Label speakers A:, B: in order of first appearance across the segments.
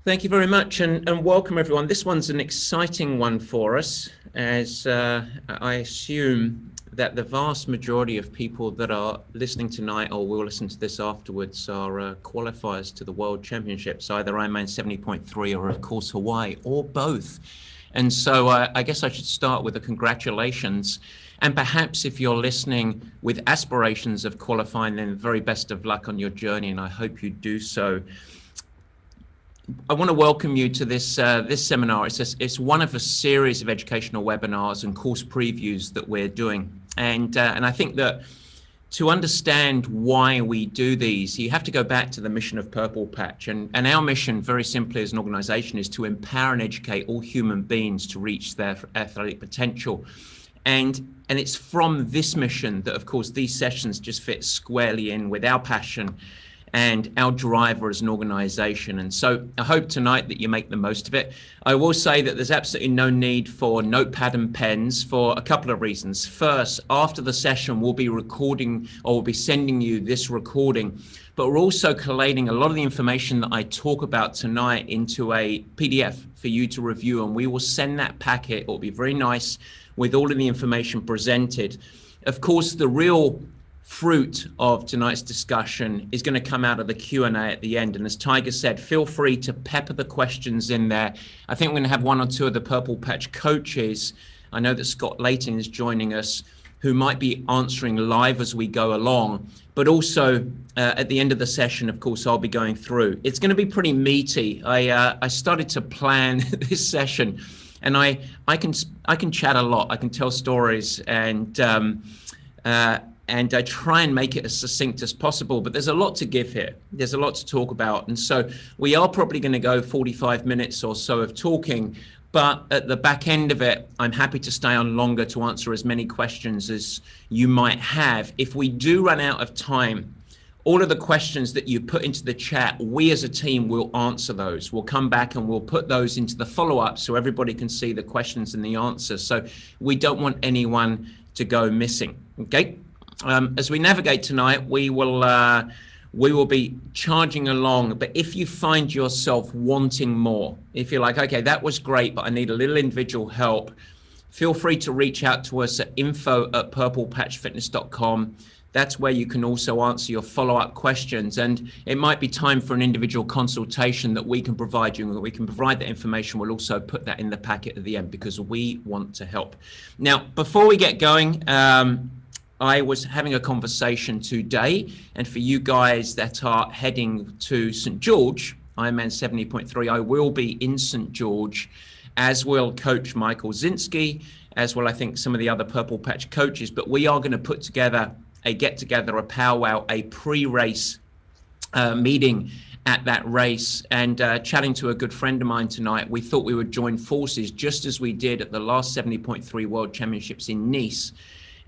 A: Thank you very much, and welcome everyone. This one's an exciting one for us, as I assume that the vast majority of people that are listening tonight or will listen to this afterwards are qualifiers to the World Championships, either Ironman 70.3 or of course Hawaii, or both. And so I guess I should start with the congratulations. And perhaps if you're listening with aspirations of qualifying, then very best of luck on your journey, and I hope you do so. I want to welcome you to this seminar. It's one of a series of educational webinars and course previews that we're doing. And I think that to understand why we do these, you have to go back to the mission of Purple Patch. And our mission, very simply as an organization, is to empower and educate all human beings to reach their athletic potential. And it's from this mission that, of course, these sessions just fit squarely in with our passion and our driver as an organization. And so I hope tonight that you make the most of it. I will say that there's absolutely no need for notepad and pens for a couple of reasons. First, after the session, we'll be recording, or we'll be sending you this recording, but we're also collating a lot of the information that I talk about tonight into a PDF for you to review, and we will send that packet. It will be very nice with all of the information presented. Of course, the real fruit of tonight's discussion is going to come out of the Q&A at the end. And as Tiger said, feel free to pepper the questions in there. I think we're going to have one or two of the Purple Patch coaches. I know that Scott Layton is joining us, who might be answering live as we go along. But also at the end of the session, of course, I'll be going through. It's going to be pretty meaty. I started to plan this session, and I can chat a lot. I can tell stories, and I try and make it as succinct as possible, but there's a lot to give here. There's a lot to talk about. And so we are probably going to go 45 minutes or so of talking, but at the back end of it, I'm happy to stay on longer to answer as many questions as you might have. If we do run out of time, all of the questions that you put into the chat, we as a team will answer those. We'll come back and we'll put those into the follow-up so everybody can see the questions and the answers. So we don't want anyone to go missing, okay? As we navigate tonight, we will be charging along. But if you find yourself wanting more, if you're like, okay, that was great, but I need a little individual help, feel free to reach out to us at info@purplepatchfitness.com. That's where you can also answer your follow-up questions. And it might be time for an individual consultation that we can provide you, and we can provide that information. We'll also put that in the packet at the end because we want to help. Now, before we get going, I was having a conversation today, and for you guys that are heading to St. George, Ironman 70.3, I will be in St. George, as will Coach Michael Zinski, as well I think some of the other Purple Patch coaches, but we are going to put together a get-together, a powwow, a pre-race meeting at that race. And chatting to a good friend of mine tonight, we thought we would join forces just as we did at the last 70.3 World Championships in Nice.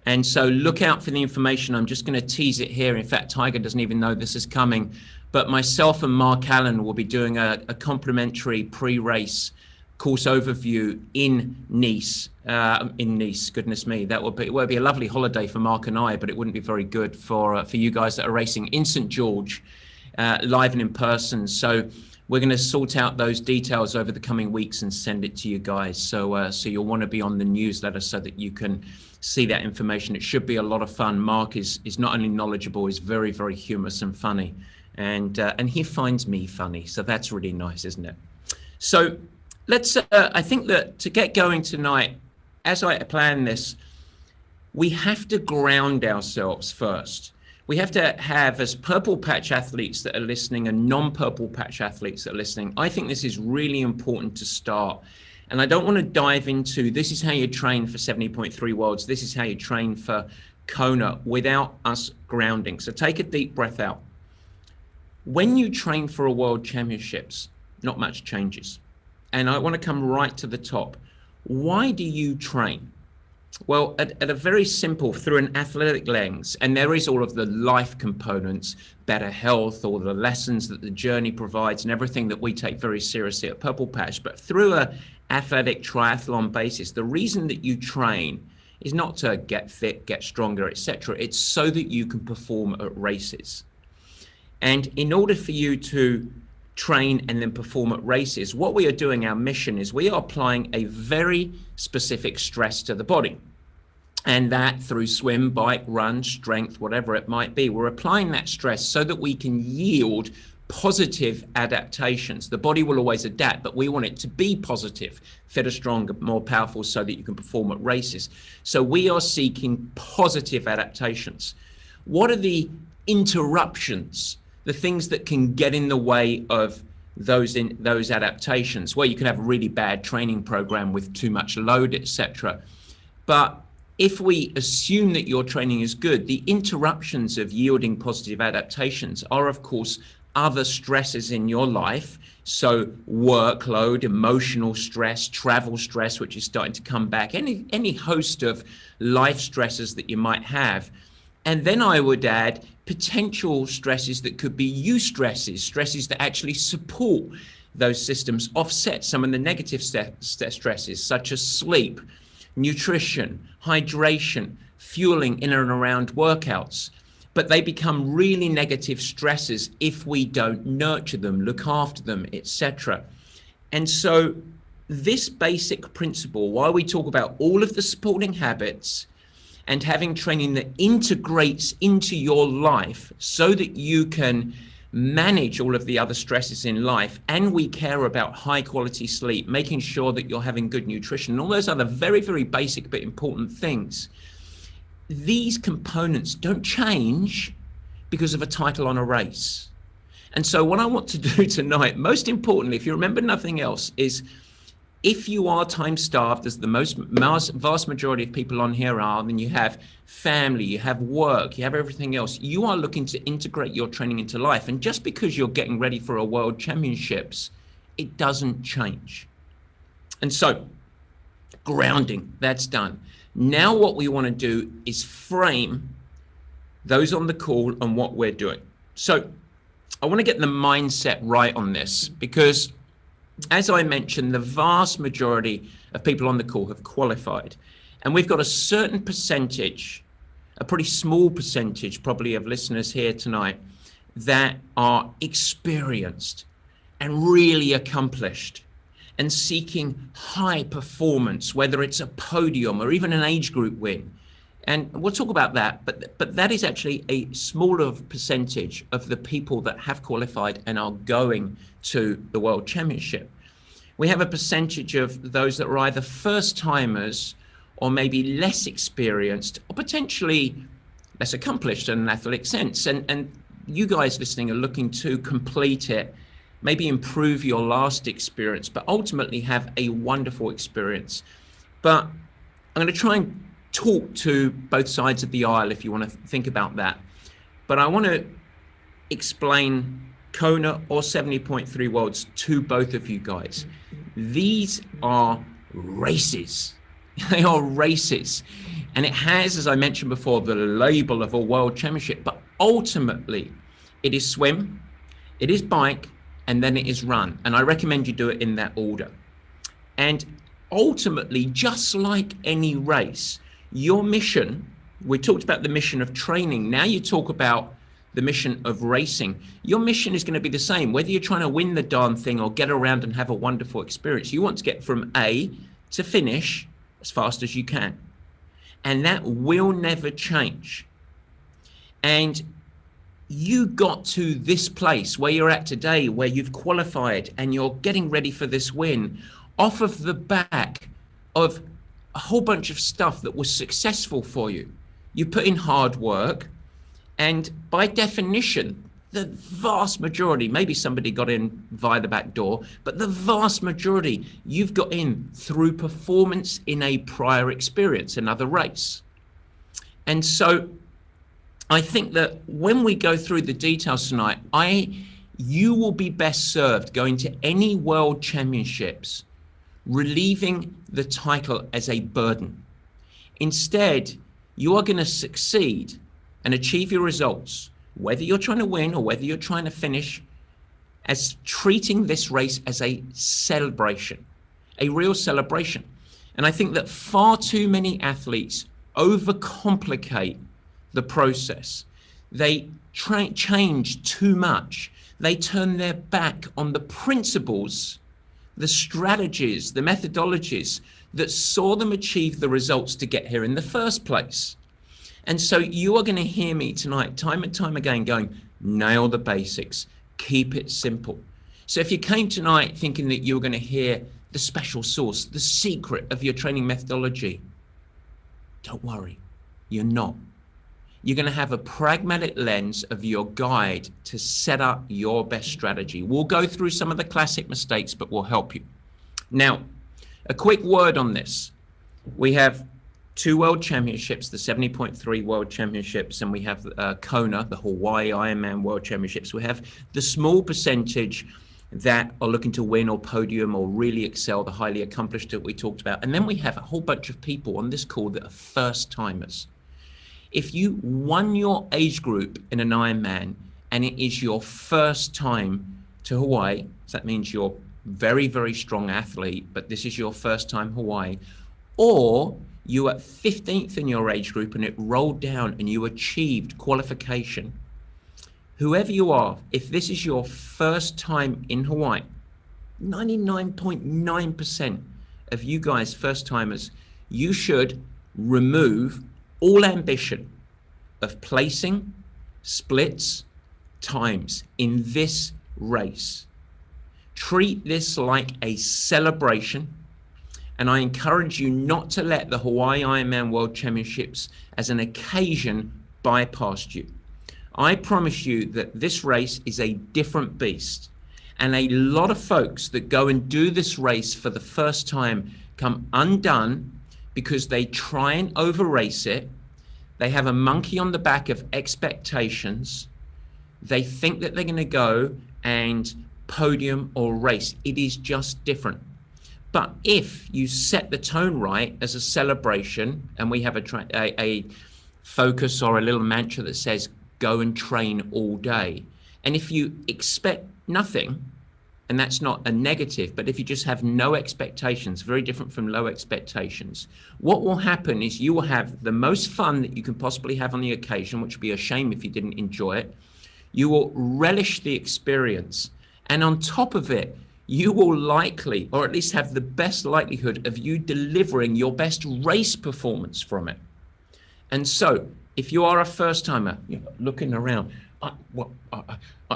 A: And so look out for the information. I'm just going to tease it here. In fact, Tiger doesn't even know this is coming. But myself and Mark Allen will be doing a complimentary pre-race course overview in Nice. Goodness me, that would be a lovely holiday for Mark and I, but it wouldn't be very good for you guys that are racing in St. George, live and in person. So we're going to sort out those details over the coming weeks and send it to you guys. So you'll want to be on the newsletter so that you can see that information. It should be a lot of fun. Mark is not only knowledgeable, he's very, very humorous and funny, and he finds me funny. So that's really nice, isn't it? So let's. I think that to get going tonight, as I plan this, we have to ground ourselves first. We have to have, as Purple Patch athletes that are listening and non-Purple Patch athletes that are listening, I think this is really important to start. And I don't want to dive into this is how you train for 70.3 Worlds, this is how you train for Kona without us grounding. So take a deep breath out. When you train for a World Championships, not much changes. And I want to come right to the top. Why do you train? Well, at a very simple, through an athletic lens, and there is all of the life components, better health, all the lessons that the journey provides and everything that we take very seriously at Purple Patch, but through a athletic triathlon basis, the reason that you train is not to get fit, get stronger, etc. It's so that you can perform at races. And in order for you to train and then perform at races, what we are doing, our mission is we are applying a very specific stress to the body. And that through swim, bike, run, strength, whatever it might be, we're applying that stress so that we can yield positive adaptations. The body will always adapt, but we want it to be positive, fitter, stronger, more powerful, so that you can perform at races. So we are seeking positive adaptations. What are the interruptions, the things that can get in the way of those adaptations? Well, you can have a really bad training program with too much load, etc. But if we assume that your training is good, the interruptions of yielding positive adaptations are, of course, other stresses in your life. So workload, emotional stress, travel stress, which is starting to come back, any host of life stresses that you might have. And then I would add potential stresses that could be stresses that actually support those systems, offset some of the negative stresses, such as sleep, nutrition, hydration, fueling in and around workouts. But they become really negative stresses if we don't nurture them, look after them, etc. And so this basic principle, while we talk about all of the supporting habits and having training that integrates into your life so that you can manage all of the other stresses in life, and we care about high quality sleep, making sure that you're having good nutrition, and all those other very, very basic but important things, these components don't change because of a title on a race. And so what I want to do tonight, most importantly, if you remember nothing else, is if you are time starved, as the vast majority of people on here are, then you have family, you have work, you have everything else. You are looking to integrate your training into life. And just because you're getting ready for a world championships, it doesn't change. And so grounding, that's done. Now what we want to do is frame those on the call and what we're doing. So I want to get the mindset right on this, because as I mentioned, the vast majority of people on the call have qualified. And we've got a certain percentage, a pretty small percentage probably of listeners here tonight, that are experienced and really accomplished and seeking high performance, whether it's a podium or even an age group win. And we'll talk about that, but that is actually a smaller percentage of the people that have qualified and are going to the World Championship. We have a percentage of those that are either first timers or maybe less experienced or potentially less accomplished in an athletic sense. And you guys listening are looking to complete it, maybe improve your last experience, but ultimately have a wonderful experience. But I'm going to try and talk to both sides of the aisle if you want to think about that. But I want to explain Kona or 70.3 Worlds to both of you guys. These are races. They are races. And it has, as I mentioned before, the label of a world championship, but ultimately it is swim, it is bike, and then it is run. And I recommend you do it in that order. And ultimately, just like any race, your mission, we talked about the mission of training. Now you talk about the mission of racing. Your mission is going to be the same, whether you're trying to win the darn thing or get around and have a wonderful experience. You want to get from A to finish as fast as you can. And that will never change. And you got to this place where you're at today, where you've qualified and you're getting ready for this win off of the back of a whole bunch of stuff that was successful for you. You put in hard work, and by definition, the vast majority, maybe somebody got in via the back door, but the vast majority, you've got in through performance in a prior experience, another race. And so I think that when we go through the details tonight, you will be best served going to any world championships, relieving the title as a burden. Instead, you are going to succeed and achieve your results, whether you're trying to win or whether you're trying to finish, as treating this race as a celebration, a real celebration. And I think that far too many athletes overcomplicate the process. They change too much. They turn their back on the principles, the strategies, the methodologies that saw them achieve the results to get here in the first place. And so you are going to hear me tonight, time and time again, going, nail the basics, keep it simple. So if you came tonight thinking that you were going to hear the special sauce, the secret of your training methodology, don't worry, you're not. You're going to have a pragmatic lens of your guide to set up your best strategy. We'll go through some of the classic mistakes, but we'll help you. Now, a quick word on this. We have 2 world championships, the 70.3 world championships, and we have Kona, the Hawaii Ironman world championships. We have the small percentage that are looking to win or podium or really excel, the highly accomplished that we talked about. And then we have a whole bunch of people on this call that are first timers. If you won your age group in an Ironman and it is your first time to Hawaii, so that means you're very, very strong athlete, but this is your first time Hawaii, or you were 15th in your age group and it rolled down and you achieved qualification, whoever you are, if this is your first time in Hawaii, 99.9% of you guys, first timers, you should remove all ambition of placing, splits, times in this race. Treat this like a celebration. And I encourage you not to let the Hawaii Ironman World Championships as an occasion bypass you. I promise you that this race is a different beast. And a lot of folks that go and do this race for the first time come undone because they try and over race it. They have a monkey on the back of expectations. They think that they're going to go and podium or race. It is just different. But if you set the tone right as a celebration, and we have a focus or a little mantra that says, go and train all day. And if you expect nothing, and that's not a negative, but if you just have no expectations, very different from low expectations, what will happen is you will have the most fun that you can possibly have on the occasion, which would be a shame if you didn't enjoy it. You will relish the experience. And on top of it, you will likely, or at least have the best likelihood of you delivering your best race performance from it. And so if you are a first timer, you know, looking around,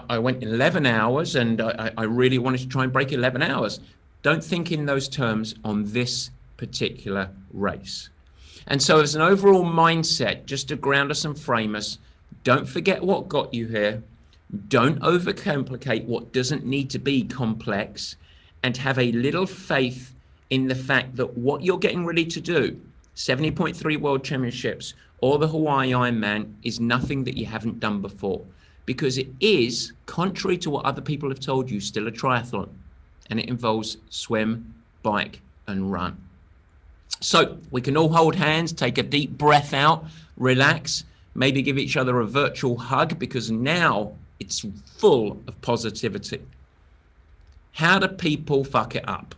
A: I went 11 hours and I really wanted to try and break 11 hours. Don't think in those terms on this particular race. And so as an overall mindset, just to ground us and frame us, don't forget what got you here. Don't overcomplicate what doesn't need to be complex, and have a little faith in the fact that what you're getting ready to do, 70.3 World Championships or the Hawaii Ironman, is nothing that you haven't done before, because it is, contrary to what other people have told you, still a triathlon, and it involves swim, bike, and run. So we can all hold hands, take a deep breath out, relax, maybe give each other a virtual hug, because now it's full of positivity. How do people fuck it up?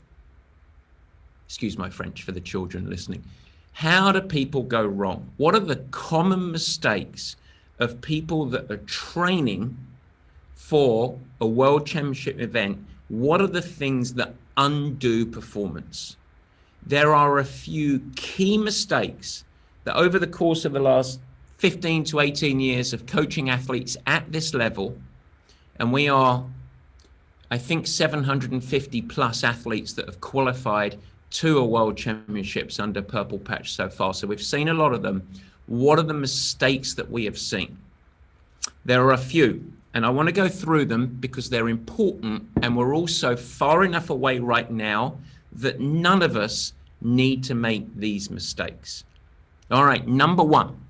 A: Excuse my French for the children listening. How do people go wrong? What are the common mistakes of people that are training for a world championship event? What are the things that undo performance? There are a few key mistakes that over the course of the last 15 to 18 years of coaching athletes at this level, and we are, I think, 750 plus athletes that have qualified to a world championships under Purple Patch so far. So we've seen a lot of them. What are the mistakes that we have seen? There are a few, and I want to go through them because they're important, and we're also far enough away right now that none of us need to make these mistakes. All right, number one,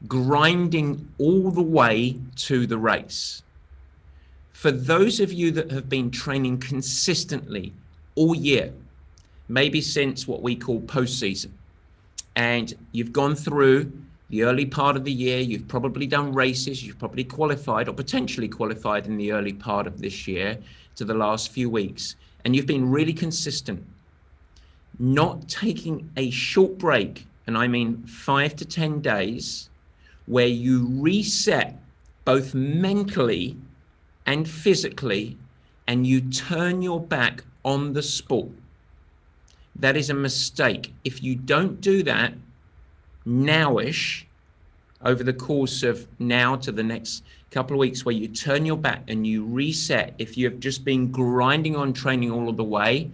A: grinding all the way to the race. For those of you that have been training consistently all year, maybe since what we call postseason, and you've gone through the early part of the year, you've probably done races, you've probably qualified or potentially qualified in the early part of this year to the last few weeks, and you've been really consistent, not taking a short break, and I mean 5 to 10 days, where you reset both mentally and physically, and you turn your back on the sport, that is a mistake. If you don't do that nowish, over the course of now to the next couple of weeks, where you turn your back and you reset, if you have just been grinding on training all of the way,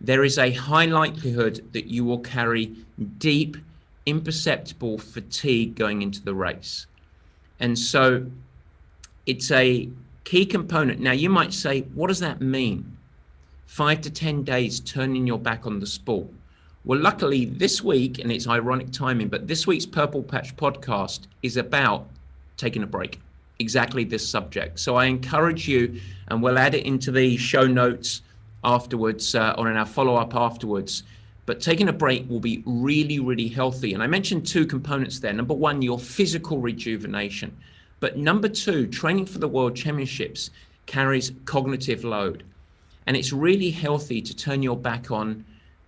A: there is a high likelihood that you will carry deep, imperceptible fatigue going into the race. And so it's a key component. Now, you might say, what does that mean? 5 to 10 days turning your back on the sport. Well, luckily this week, and it's ironic timing, but this week's Purple Patch podcast is about taking a break. Exactly this subject. So I encourage you, and we'll add it into the show notes afterwards, or in our follow-up afterwards. But taking a break will be really, really healthy. And I mentioned 2 components there. Number 1, your physical rejuvenation. But number 2, training for the World Championships carries cognitive load. And it's really healthy to turn your back on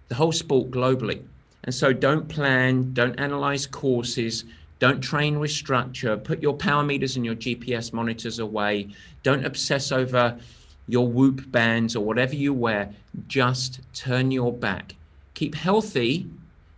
A: the whole sport globally. And so don't plan, don't analyze courses, don't train with structure, put your power meters and your GPS monitors away, don't obsess over your Whoop bands or whatever you wear, just turn your back. Keep healthy,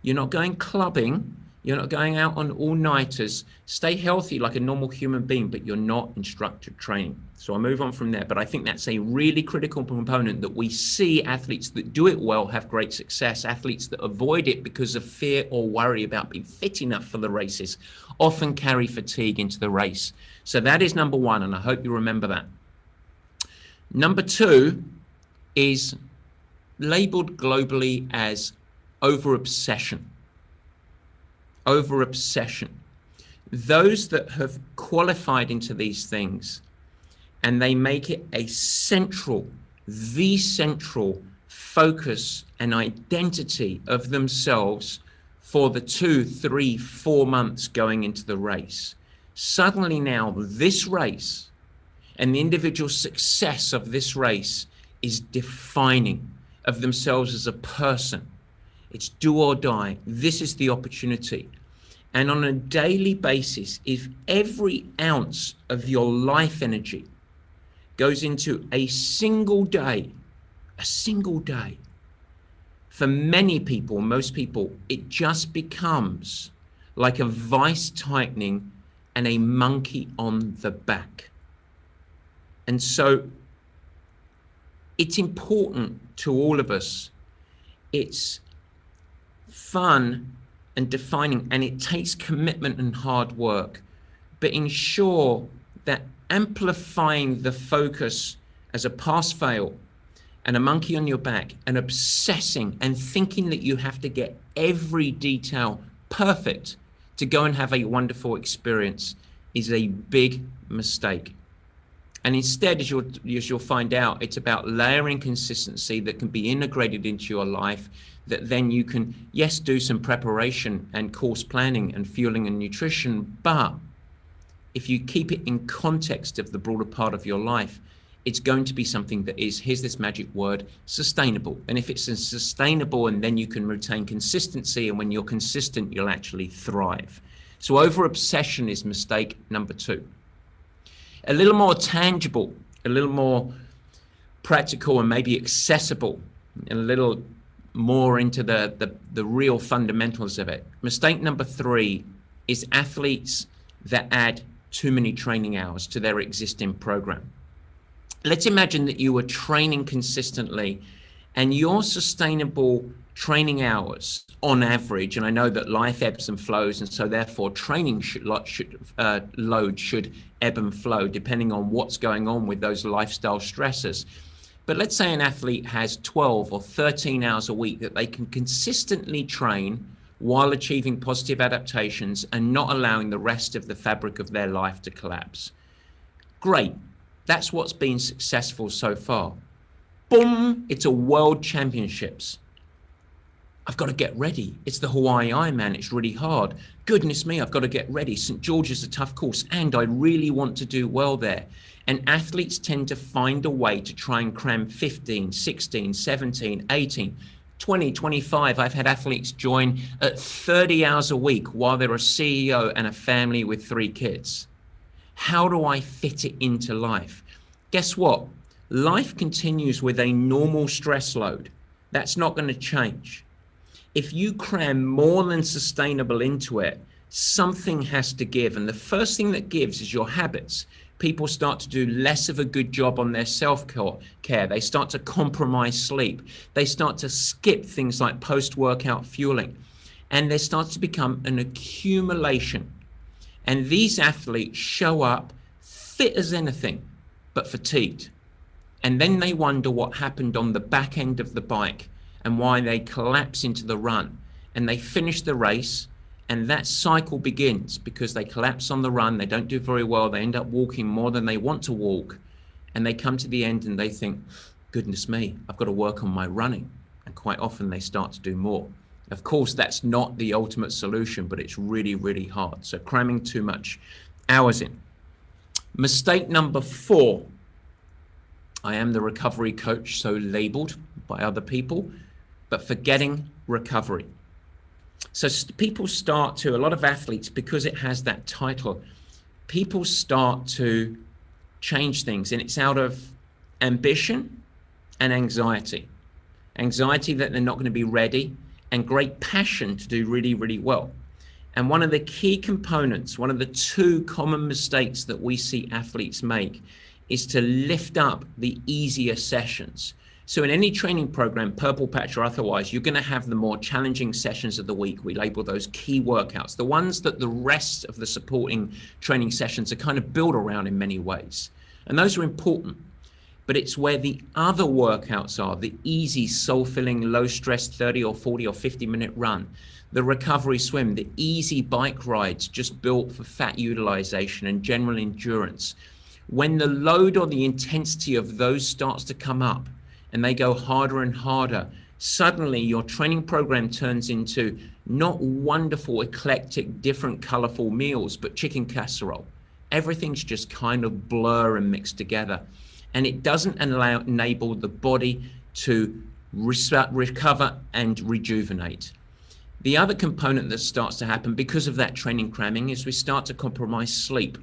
A: you're not going clubbing, you're not going out on all-nighters, stay healthy like a normal human being, but you're not in structured training. So I'll move on from there, but I think that's a really critical component that we see athletes that do it well have great success. Athletes that avoid it because of fear or worry about being fit enough for the races often carry fatigue into the race. So that is number 1, and I hope you remember that. Number 2 is labeled globally as over-obsession. Over-obsession. Those that have qualified into these things and they make it a central, the central focus and identity of themselves for the 2, 3, 4 months going into the race. Suddenly now this race and the individual success of this race is defining of themselves as a person. It's do or die. This is the opportunity. And on a daily basis, if every ounce of your life energy goes into a single day, for many people, most people, it just becomes like a vice tightening and a monkey on the back. And so it's important to all of us. It's fun and defining, and it takes commitment and hard work, but ensure that amplifying the focus as a pass fail and a monkey on your back and obsessing and thinking that you have to get every detail perfect to go and have a wonderful experience is a big mistake. And instead, as you'll find out, it's about layering consistency that can be integrated into your life, that then you can, yes, do some preparation and course planning and fueling and nutrition, but if you keep it in context of the broader part of your life, it's going to be something that is, here's this magic word, sustainable. And if it's sustainable, and then you can retain consistency, and when you're consistent, you'll actually thrive. So over-obsession is mistake number 2. A little more tangible, a little more practical and maybe accessible, and a little more into the real fundamentals of it. Mistake number 3 is athletes that add too many training hours to their existing program. Let's imagine that you were training consistently and your sustainable training hours on average, and I know that life ebbs and flows, and so therefore training load should ebb and flow depending on what's going on with those lifestyle stressors. But let's say an athlete has 12 or 13 hours a week that they can consistently train while achieving positive adaptations and not allowing the rest of the fabric of their life to collapse. Great. That's what's been successful so far. Boom, it's a World Championships. I've got to get ready. It's the Hawaii Ironman. It's really hard. Goodness me, I've got to get ready. St. George is a tough course, and I really want to do well there. And athletes tend to find a way to try and cram 15, 16, 17, 18, 20, 25. I've had athletes join at 30 hours a week while they're a CEO and a family with 3 kids. How do I fit it into life? Guess what? Life continues with a normal stress load. That's not going to change. If you cram more than sustainable into it, something has to give. And the first thing that gives is your habits. People start to do less of a good job on their self-care. They start to compromise sleep. They start to skip things like post-workout fueling. And there starts to become an accumulation. And these athletes show up fit as anything, but fatigued. And then they wonder what happened on the back end of the bike and why they collapse into the run. And they finish the race, and that cycle begins because they collapse on the run. They don't do very well. They end up walking more than they want to walk. And they come to the end and they think, goodness me, I've got to work on my running. And quite often they start to do more. Of course, that's not the ultimate solution, but it's really, really hard. So cramming too much hours in. Mistake number 4. I am the recovery coach, so labeled by other people, but forgetting recovery. So people start to, a lot of athletes, because it has that title, people start to change things, and it's out of ambition and anxiety. Anxiety that they're not going to be ready, and great passion to do really, really well. And one of the key components, one of the 2 common mistakes that we see athletes make is to lift up the easier sessions. So in any training program, purple patch or otherwise, you're going to have the more challenging sessions of the week. We label those key workouts, the ones that the rest of the supporting training sessions are kind of built around in many ways. And those are important. But it's where the other workouts are, the easy, soul-filling, low-stress 30 or 40 or 50-minute run, the recovery swim, the easy bike rides just built for fat utilization and general endurance. When the load or the intensity of those starts to come up and they go harder and harder, suddenly your training program turns into not wonderful, eclectic, different, colorful meals, but chicken casserole. Everything's just kind of blur and mixed together. And it doesn't enable the body to recover and rejuvenate. The other component that starts to happen because of that training cramming is we start to compromise sleep.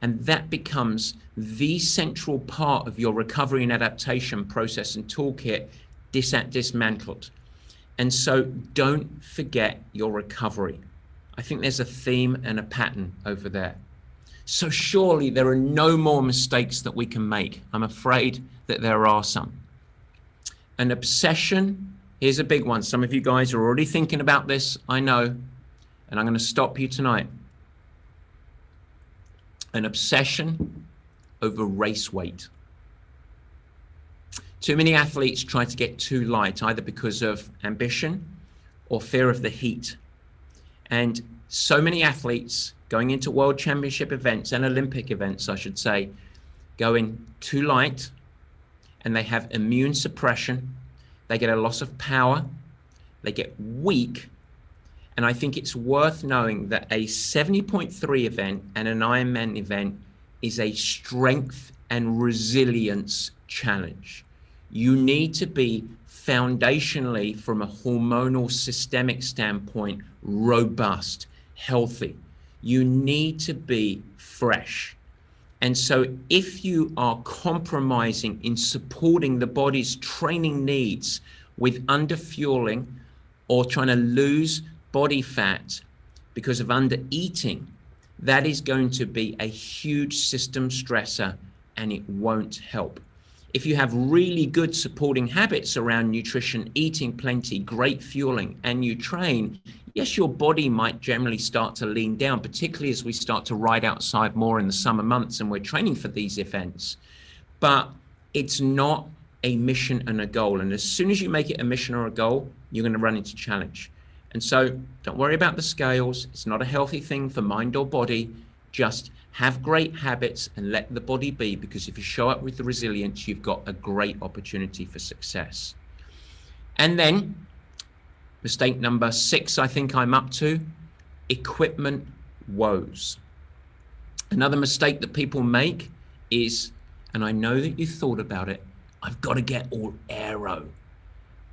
A: And that becomes the central part of your recovery and adaptation process and toolkit dismantled. And so don't forget your recovery. I think there's a theme and a pattern over there. So surely there are no more mistakes that we can make. I'm afraid that there are some. An obsession, here's a big one. Some of you guys are already thinking about this, I know, and I'm going to stop you tonight. An obsession over race weight. Too many athletes try to get too light, either because of ambition or fear of the heat. And so many athletes going into world championship events and Olympic events, I should say, going too light, and they have immune suppression. They get a loss of power. They get weak. And I think it's worth knowing that a 70.3 event and an Ironman event is a strength and resilience challenge. You need to be foundationally, from a hormonal systemic standpoint, robust, healthy. You need to be fresh. And so if you are compromising in supporting the body's training needs with underfueling or trying to lose body fat because of under eating, that is going to be a huge system stressor and it won't help. If you have really good supporting habits around nutrition, eating plenty, great fueling, and you train, yes, your body might generally start to lean down, particularly as we start to ride outside more in the summer months and we're training for these events. But it's not a mission and a goal. And as soon as you make it a mission or a goal, you're going to run into challenge. And so don't worry about the scales. It's not a healthy thing for mind or body. Just have great habits and let the body be, because if you show up with the resilience, you've got a great opportunity for success. And then mistake number 6, I think I'm up to, equipment woes. Another mistake that people make is, and I know that you thought about it, I've got to get all aero.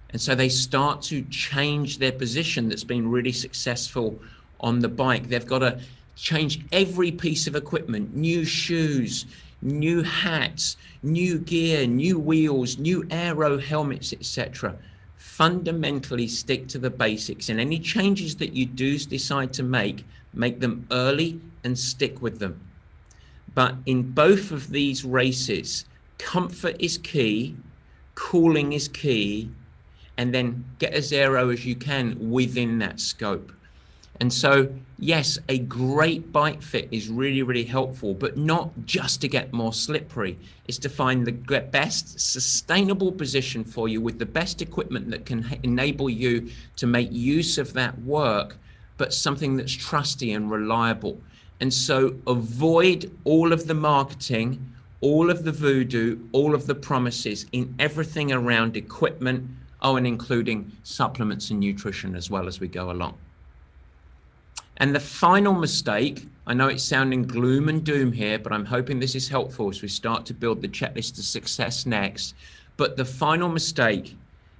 A: And so they start to change their position that's been really successful on the bike. They've got to change every piece of equipment, new shoes, new hats, new gear, new wheels, new aero helmets, etc. Fundamentally stick to the basics, and any changes that you do decide to make them early and stick with them. But in both of these races, comfort is key, cooling is key, and then get as aero as you can within that scope. And so, yes, a great bike fit is really, really helpful, but not just to get more slippery. It's to find the best sustainable position for you with the best equipment that can enable you to make use of that work, but something that's trusty and reliable. And so avoid all of the marketing, all of the voodoo, all of the promises in everything around equipment, and including supplements and nutrition as well as we go along. And the final mistake, I know it's sounding gloom and doom here, but I'm hoping this is helpful as we start to build the checklist to success next. But the final mistake,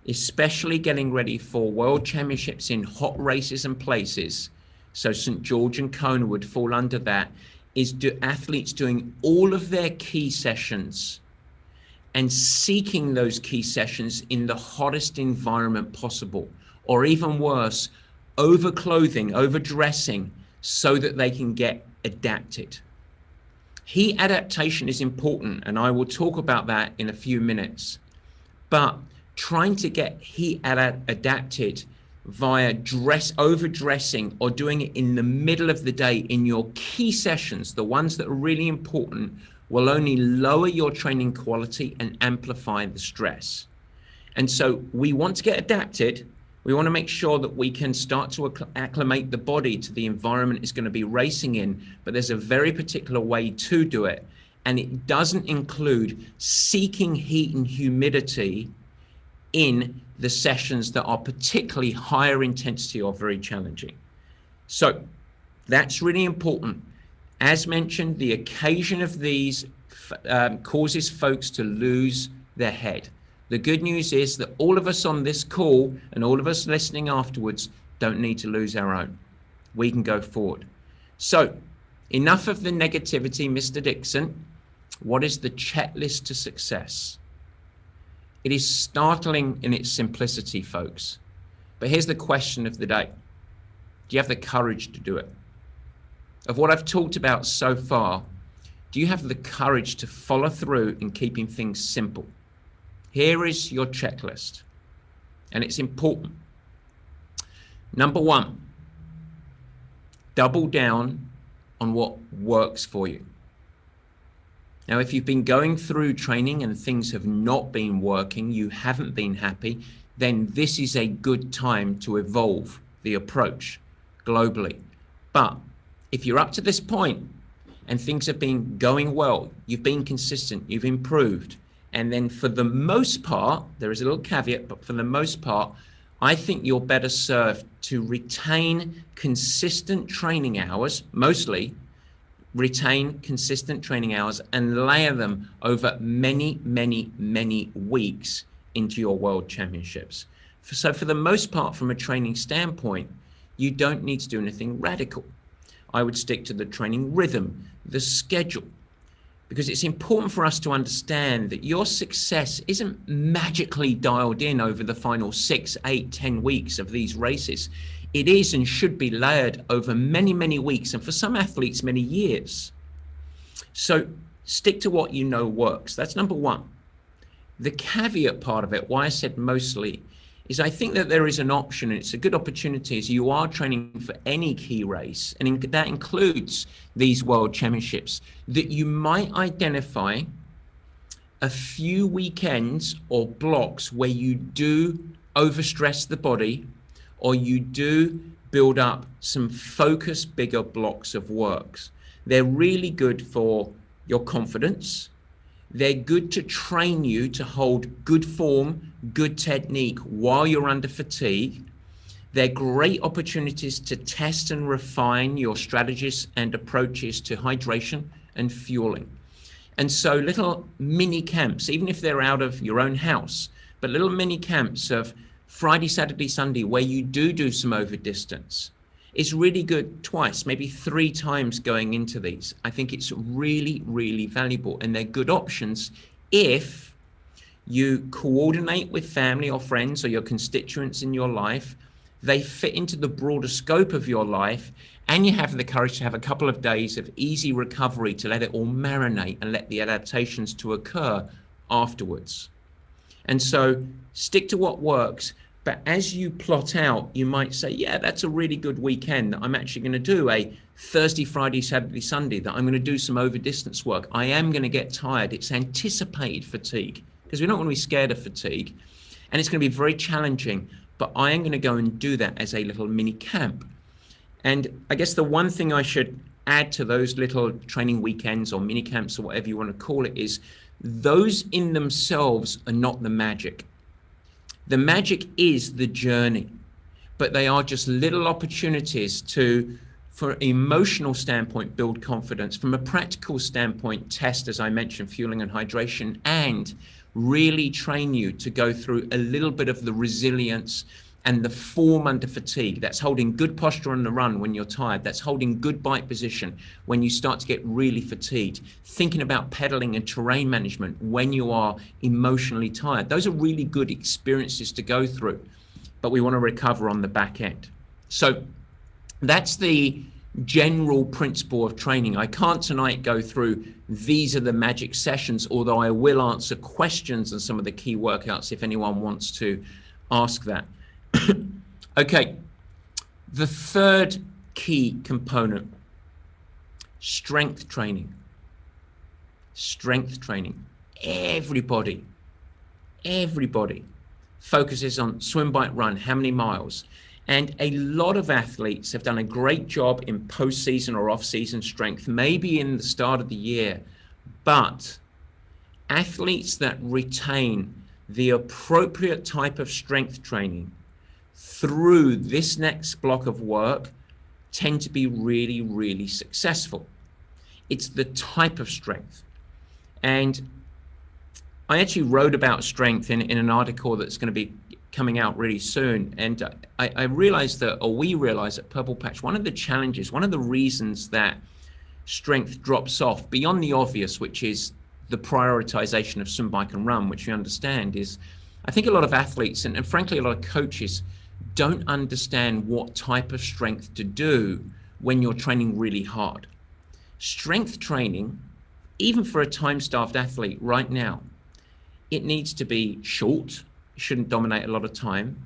A: especially getting ready for world championships in hot races and places, so St. George and Kona would fall under that, is athletes doing all of their key sessions and seeking those key sessions in the hottest environment possible, or even worse, over-clothing, over-dressing, so that they can get adapted. Heat adaptation is important, and I will talk about that in a few minutes. But trying to get heat adapted via overdressing or doing it in the middle of the day in your key sessions, the ones that are really important, will only lower your training quality and amplify the stress. And so we want to get adapted. We want to make sure that we can start to acclimate the body to the environment it's going to be racing in, but there's a very particular way to do it. And it doesn't include seeking heat and humidity in the sessions that are particularly higher intensity or very challenging. So that's really important. As mentioned, the occasion of these causes folks to lose their head. The good news is that all of us on this call and all of us listening afterwards don't need to lose our own. We can go forward. So enough of the negativity, Mr. Dixon. What is the checklist to success? It is startling in its simplicity, folks. But here's the question of the day. Do you have the courage to do it? Of what I've talked about so far, do you have the courage to follow through in keeping things simple? Here is your checklist, and it's important. Number one, double down on what works for you. Now, if you've been going through training and things have not been working, you haven't been happy, then this is a good time to evolve the approach globally. But if you're up to this point and things have been going well, you've been consistent, you've improved, and then for the most part, there is a little caveat, but for the most part, I think you're better served to retain consistent training hours, mostly retain consistent training hours and layer them over many, many, many weeks into your world championships. So for the most part, from a training standpoint, you don't need to do anything radical. I would stick to the training rhythm, the schedule, because it's important for us to understand that your success isn't magically dialed in over the final 6, 8, 10 weeks of these races. It is and should be layered over many, many weeks, and for some athletes, many years. So stick to what you know works. That's number one. The caveat part of it, why I said mostly, is I think that there is an option, and it's a good opportunity as you are training for any key race, and that includes these world championships, that you might identify a few weekends or blocks where you do overstress the body, or you do build up some focused, bigger blocks of works. They're really good for your confidence. They're good to train you to hold good form, good technique while you're under fatigue. They're great opportunities to test and refine your strategies and approaches to hydration and fueling. And so little mini camps, even if they're out of your own house, but little mini camps of Friday, Saturday, Sunday, where you do some over distance. It's really good twice, maybe 3 times going into these. I think it's really, really valuable, and they're good options if you coordinate with family or friends or your constituents in your life. They fit into the broader scope of your life, and you have the courage to have a couple of days of easy recovery to let it all marinate and let the adaptations to occur afterwards. And so stick to what works. But as you plot out, you might say, yeah, that's a really good weekend. I'm actually going to do a Thursday, Friday, Saturday, Sunday, that I'm going to do some over distance work. I am going to get tired. It's anticipated fatigue, because we don't want to be scared of fatigue. And it's going to be very challenging, but I am going to go and do that as a little mini camp. And I guess the one thing I should add to those little training weekends or mini camps or whatever you want to call it is, those in themselves are not the magic. The magic is the journey, but they are just little opportunities to, from an emotional standpoint, build confidence. From a practical standpoint, test, as I mentioned, fueling and hydration, and really train you to go through a little bit of the resilience and the form under fatigue. That's holding good posture on the run when you're tired. That's holding good bike position when you start to get really fatigued. Thinking about pedaling and terrain management when you are emotionally tired. Those are really good experiences to go through, but we want to recover on the back end. So that's the general principle of training. I can't tonight go through these are the magic sessions, although I will answer questions on some of the key workouts if anyone wants to ask that. Okay, the third key component, strength training. Strength training. Everybody focuses on swim, bike, run, how many miles. And a lot of athletes have done a great job in post-season or off-season strength, maybe in the start of the year. But athletes that retain the appropriate type of strength training through this next block of work tend to be really, really successful. It's the type of strength. And I actually wrote about strength in an article that's going to be coming out really soon. And I realized that, or we realized at Purple Patch, one of the challenges, one of the reasons that strength drops off beyond the obvious, which is the prioritization of swim, bike, and run, which we understand, is I think a lot of athletes and frankly a lot of coaches don't understand what type of strength to do when you're training really hard. Strength training, even for a time-starved athlete right now, it needs to be short. It shouldn't dominate a lot of time.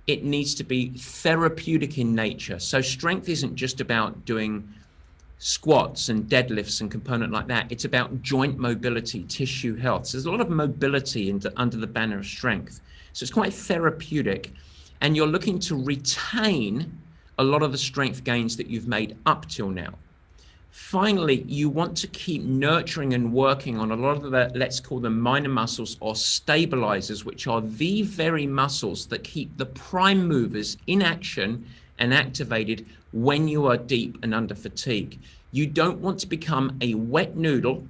A: It needs to be therapeutic in nature. So strength isn't just about doing squats and deadlifts and component like that. It's about joint mobility, tissue health. So there's a lot of mobility under the banner of strength. So it's quite therapeutic. And you're looking to retain a lot of the strength gains that you've made up till now. Finally, you want to keep nurturing and working on a lot of the, let's call them minor muscles or stabilizers, which are the very muscles that keep the prime movers in action and activated when you are deep and under fatigue. You don't want to become a wet noodle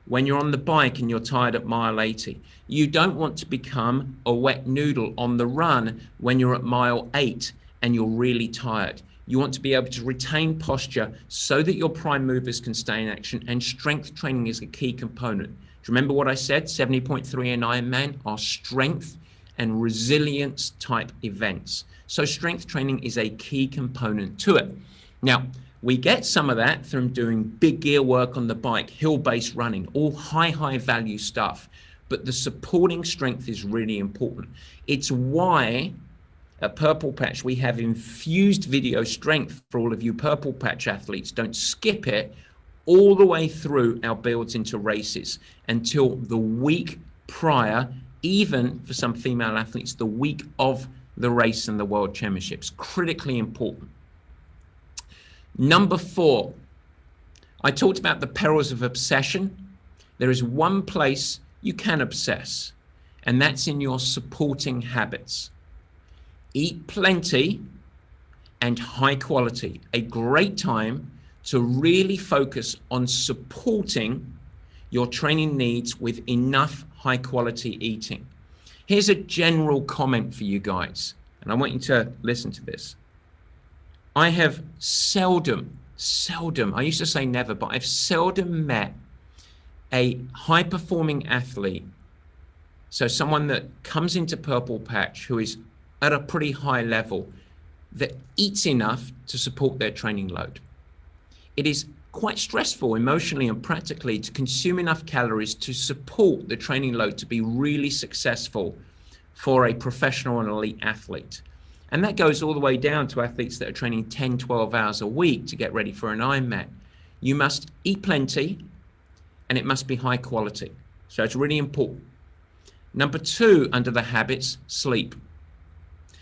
A: when you're on the bike and you're tired at mile 80. You don't want to become a wet noodle on the run when you're at mile 8 and you're really tired. You want to be able to retain posture so that your prime movers can stay in action, and strength training is a key component. Do you remember what I said? 70.3 and Ironman are strength and resilience type events. So strength training is a key component to it. Now, we get some of that from doing big gear work on the bike, hill-based running, all high value stuff. But the supporting strength is really important. It's why at Purple Patch, we have infused video strength for all of you Purple Patch athletes. Don't skip it all the way through our builds into races until the week prior, even for some female athletes, the week of the race and the World Championships. Critically important. Number 4, I talked about the perils of obsession. There is one place you can obsess, and that's in your supporting habits. Eat plenty and high quality. A great time to really focus on supporting your training needs with enough high quality eating. Here's a general comment for you guys, and I want you to listen to this. I have seldom, I used to say never, but I've seldom met a high-performing athlete, so someone that comes into Purple Patch who is at a pretty high level, that eats enough to support their training load. It is quite stressful emotionally and practically to consume enough calories to support the training load to be really successful for a professional and elite athlete. And that goes all the way down to athletes that are training 10, 12 hours a week to get ready for an Ironman. You must eat plenty and it must be high quality. So it's really important. Number 2, under the habits, sleep.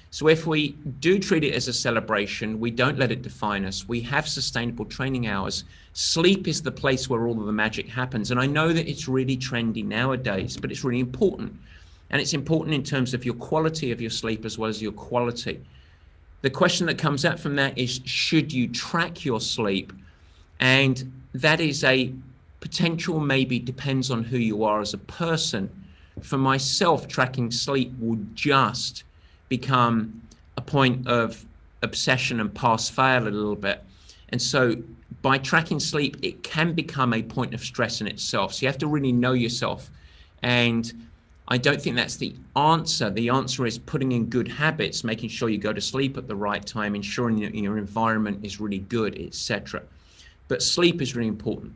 A: So if we do treat it as a celebration, we don't let it define us. We have sustainable training hours. Sleep is the place where all of the magic happens. And I know that it's really trendy nowadays, but it's really important. And it's important in terms of your quality of your sleep as well as your quality. The question that comes out from that is, should you track your sleep? And that is a potential, maybe depends on who you are as a person. For myself, tracking sleep would just become a point of obsession and pass fail a little bit. And so by tracking sleep, it can become a point of stress in itself. So you have to really know yourself. And I don't think that's the answer. The answer is putting in good habits, making sure you go to sleep at the right time, ensuring that your environment is really good, etc. But sleep is really important.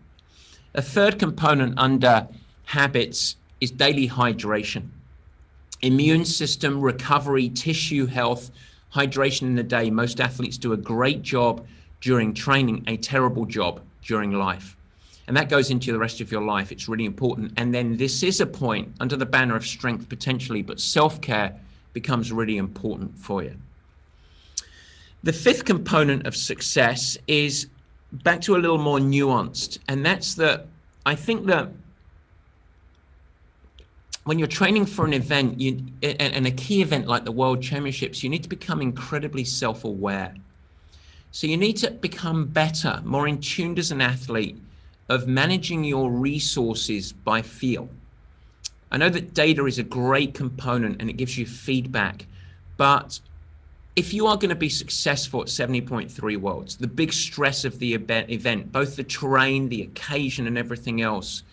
A: A third component under habits is daily hydration. Immune system, recovery, tissue health, hydration in the day. Most athletes do a great job during training, a terrible job during life. And that goes into the rest of your life. It's really important. And then this is a point under the banner of strength potentially, but self-care becomes really important for you. The fifth component of success is back to a little more nuanced. And that's that I think that when you're training for an event, and a key event like the World Championships, you need to become incredibly self-aware. So you need to become better, more in tune as an athlete of managing your resources by feel. I know that data is a great component and it gives you feedback, but if you are going to be successful at 70.3 Worlds, the big stress of the event, both the terrain, the occasion and everything else,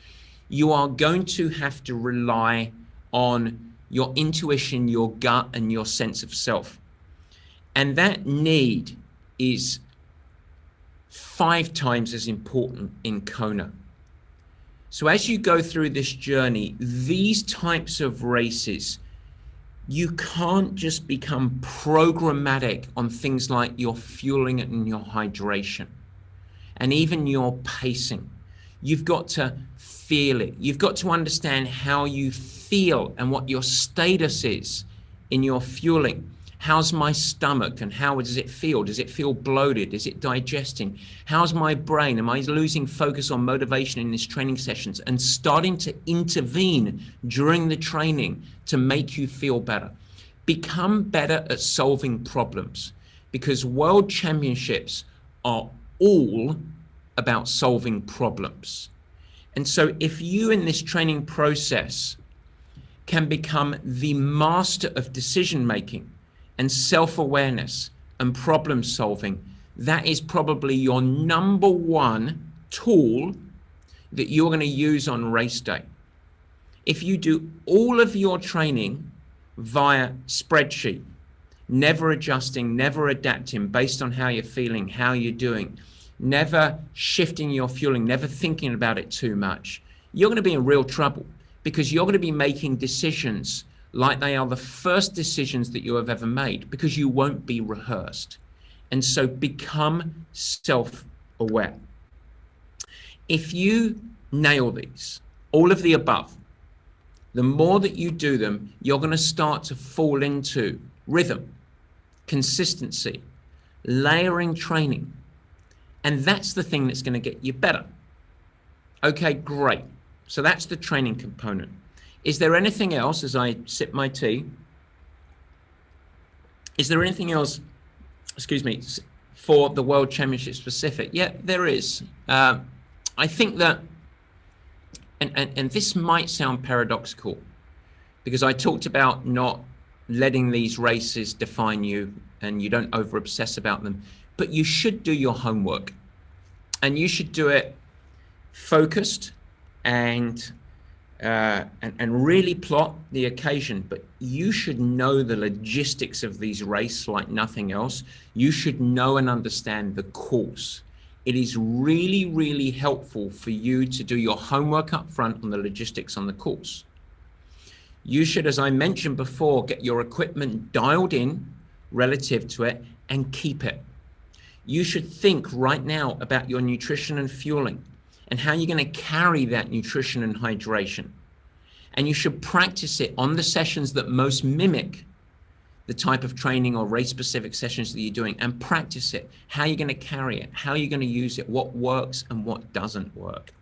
A: you are going to have to rely on your intuition, your gut, and your sense of self. And that need is 5 times as important in Kona. So as you go through this journey, these types of races, you can't just become programmatic on things like your fueling and your hydration, and even your pacing. You've got to feel it. You've got to understand how you feel and what your status is in your fueling. How's my stomach and how does it feel? Does it feel bloated? Is it digesting? How's my brain? Am I losing focus on motivation in these training sessions? And starting to intervene during the training to make you feel better. Become better at solving problems, because World Championships are all about solving problems. And so if you in this training process can become the master of decision making and self-awareness and problem solving, that is probably your number one tool that you're going to use on race day. If you do all of your training via spreadsheet, never adjusting, never adapting based on how you're feeling, how you're doing, never shifting your fueling, never thinking about it too much, you're going to be in real trouble, because you're going to be making decisions like they are the first decisions that you have ever made, because you won't be rehearsed. And so become self-aware. If you nail these, all of the above, the more that you do them, you're going to start to fall into rhythm, consistency, layering training. And that's the thing that's going to get you better. Okay, great. So that's the training component. Is there anything else, as I sip my tea, is there anything else, excuse me, for the World Championship specific? Yeah, there is. I think that, and this might sound paradoxical, because I talked about not letting these races define you and you don't over obsess about them. but you should do your homework, and you should do it focused and really plot the occasion. But you should know the logistics of these races like nothing else. You should know and understand the course. It is really, really helpful for you to do your homework up front on the logistics on the course. You should, as I mentioned before, get your equipment dialed in relative to it and keep it. You should think right now about your nutrition and fueling and how you're going to carry that nutrition and hydration. And you should practice it on the sessions that most mimic the type of training or race specific sessions that you're doing, and practice it, how you're going to carry it, how you're going to use it, what works and what doesn't work.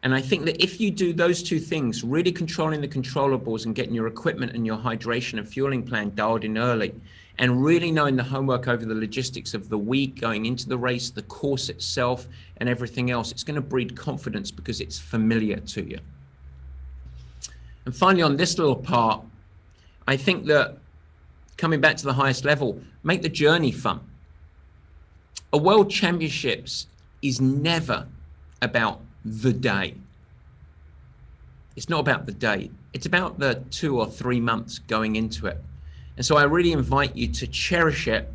A: And I think that if you do those two things, really controlling the controllables and getting your equipment and your hydration and fueling plan dialed in early, and really knowing the homework over the logistics of the week, going into the race, the course itself, and everything else, it's going to breed confidence because it's familiar to you. And finally, on this little part, I think that coming back to the highest level, make the journey fun. A world championships is never about the day. It's not about the day. It's about the 2 or 3 months going into it. And so I really invite you to cherish it,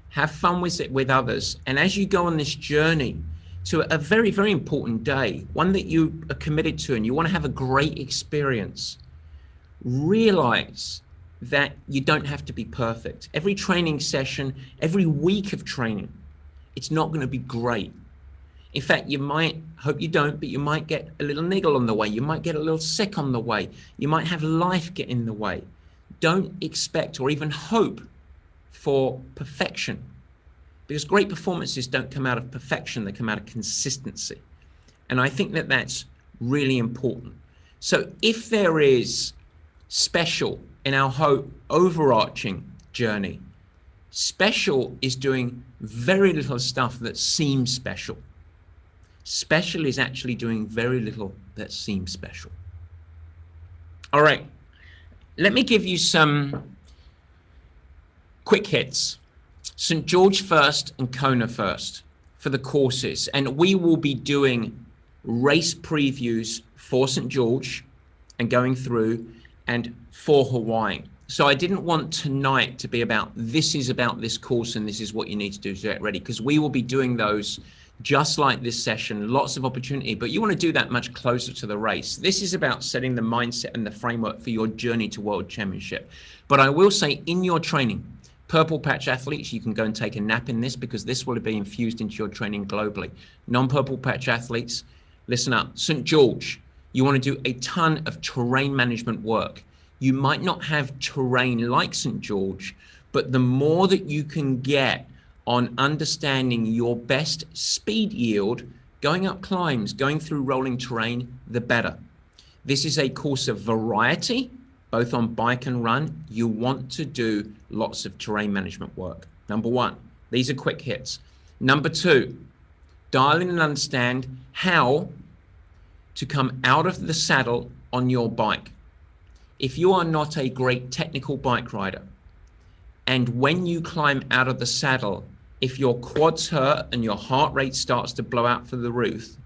A: have fun with it with others. And as you go on this journey to a very, very important day, one that you are committed to and you want to have a great experience, realize that you don't have to be perfect. Every training session, every week of training, it's not going to be great. In fact, you might, hope you don't, but you might get a little niggle on the way. You might get a little sick on the way. You might have life get in the way. Don't expect or even hope for perfection, because great performances don't come out of perfection. They come out of consistency. And I think that that's really important. So if there is special in our whole overarching journey, special is doing very little stuff that seems special. Special is actually doing very little that seems special. All right, let me give you some quick hits. St. George first and Kona first for the courses. And we will be doing race previews for St. George and going through, and for Hawaii. So I didn't want tonight to be about, this is about this course and this is what you need to do to get ready, because we will be doing those just like this session, lots of opportunity, but you want to do that much closer to the race. This is about setting the mindset and the framework for your journey to World Championship. But I will say, in your training, purple patch athletes, you can go and take a nap in this, because this will be infused into your training globally. Non-purple patch athletes, listen up. St. George, you want to do a ton of terrain management work. You might not have terrain like St. George, but the more that you can get on understanding your best speed yield, going up climbs, going through rolling terrain, the better. This is a course of variety, both on bike and run. You want to do lots of terrain management work. Number one, these are quick hits. Number two, dial in and understand how to come out of the saddle on your bike. If you are not a great technical bike rider, and when you climb out of the saddle, if your quads hurt and your heart rate starts to blow out for the roof,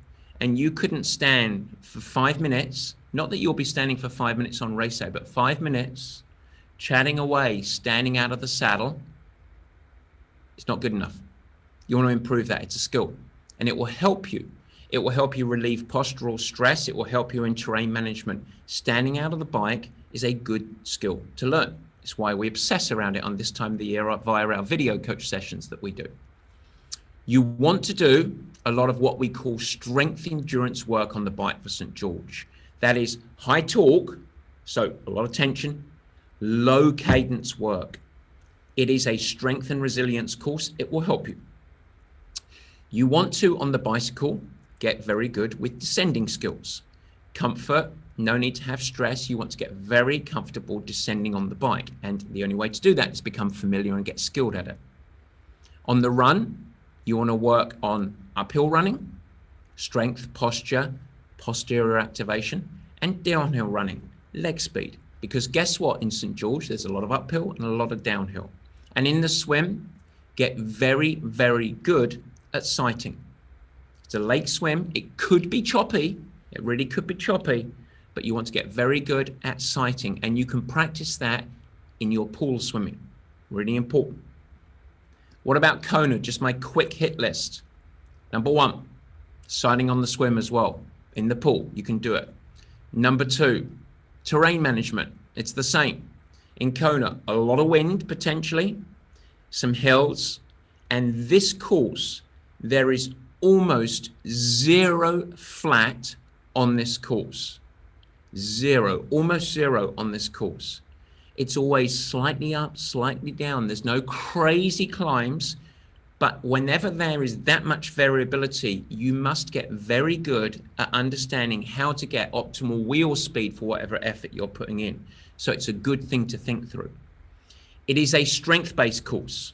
A: and you couldn't stand for 5 minutes, not that you'll be standing for 5 minutes on race day, but 5 minutes, chatting away, standing out of the saddle, it's not good enough. You want to improve that. It's a skill, and it will help you. It will help you relieve postural stress. It will help you in terrain management. Standing out of the bike is a good skill to learn. It's why we obsess around it on this time of the year via our video coach sessions that we do. You want to do a lot of what we call strength endurance work on the bike for St. George. That is high torque, so a lot of tension, low cadence work. It is a strength and resilience course. It will help you. You want to, on the bicycle, get very good with descending skills. Comfort, no need to have stress. You want to get very comfortable descending on the bike. And the only way to do that is become familiar and get skilled at it. On the run, you want to work on uphill running, strength, posture, posterior activation, and downhill running, leg speed. Because guess what? In St. George, there's a lot of uphill and a lot of downhill. And in the swim, get very, very good at sighting. It's a lake swim. It could be choppy. It really could be choppy, but you want to get very good at sighting, and you can practice that in your pool swimming. Really important. What about Kona? Just my quick hit list. Number 1, sighting on the swim as well. In the pool, you can do it. Number 2, terrain management. It's the same. In Kona, a lot of wind potentially, some hills, and this course, there is almost zero flat on this course. Zero, almost zero on this course. It's always slightly up, slightly down. There's no crazy climbs, but whenever there is that much variability, you must get very good at understanding how to get optimal wheel speed for whatever effort you're putting in. So it's a good thing to think through. It is a strength-based course.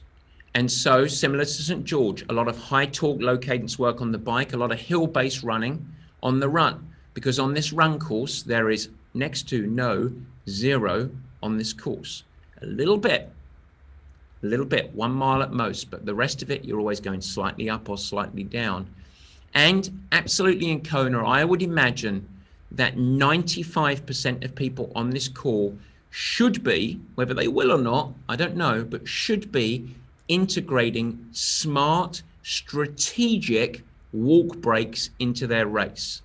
A: And so similar to St. George, a lot of high torque, low cadence work on the bike, a lot of hill-based running on the run, because on this run course, there is next to zero on this course. A little bit, 1 mile at most, but the rest of it, you're always going slightly up or slightly down. And absolutely in Kona, I would imagine that 95% of people on this call should be, whether they will or not, I don't know, but should be integrating smart, strategic walk breaks into their race.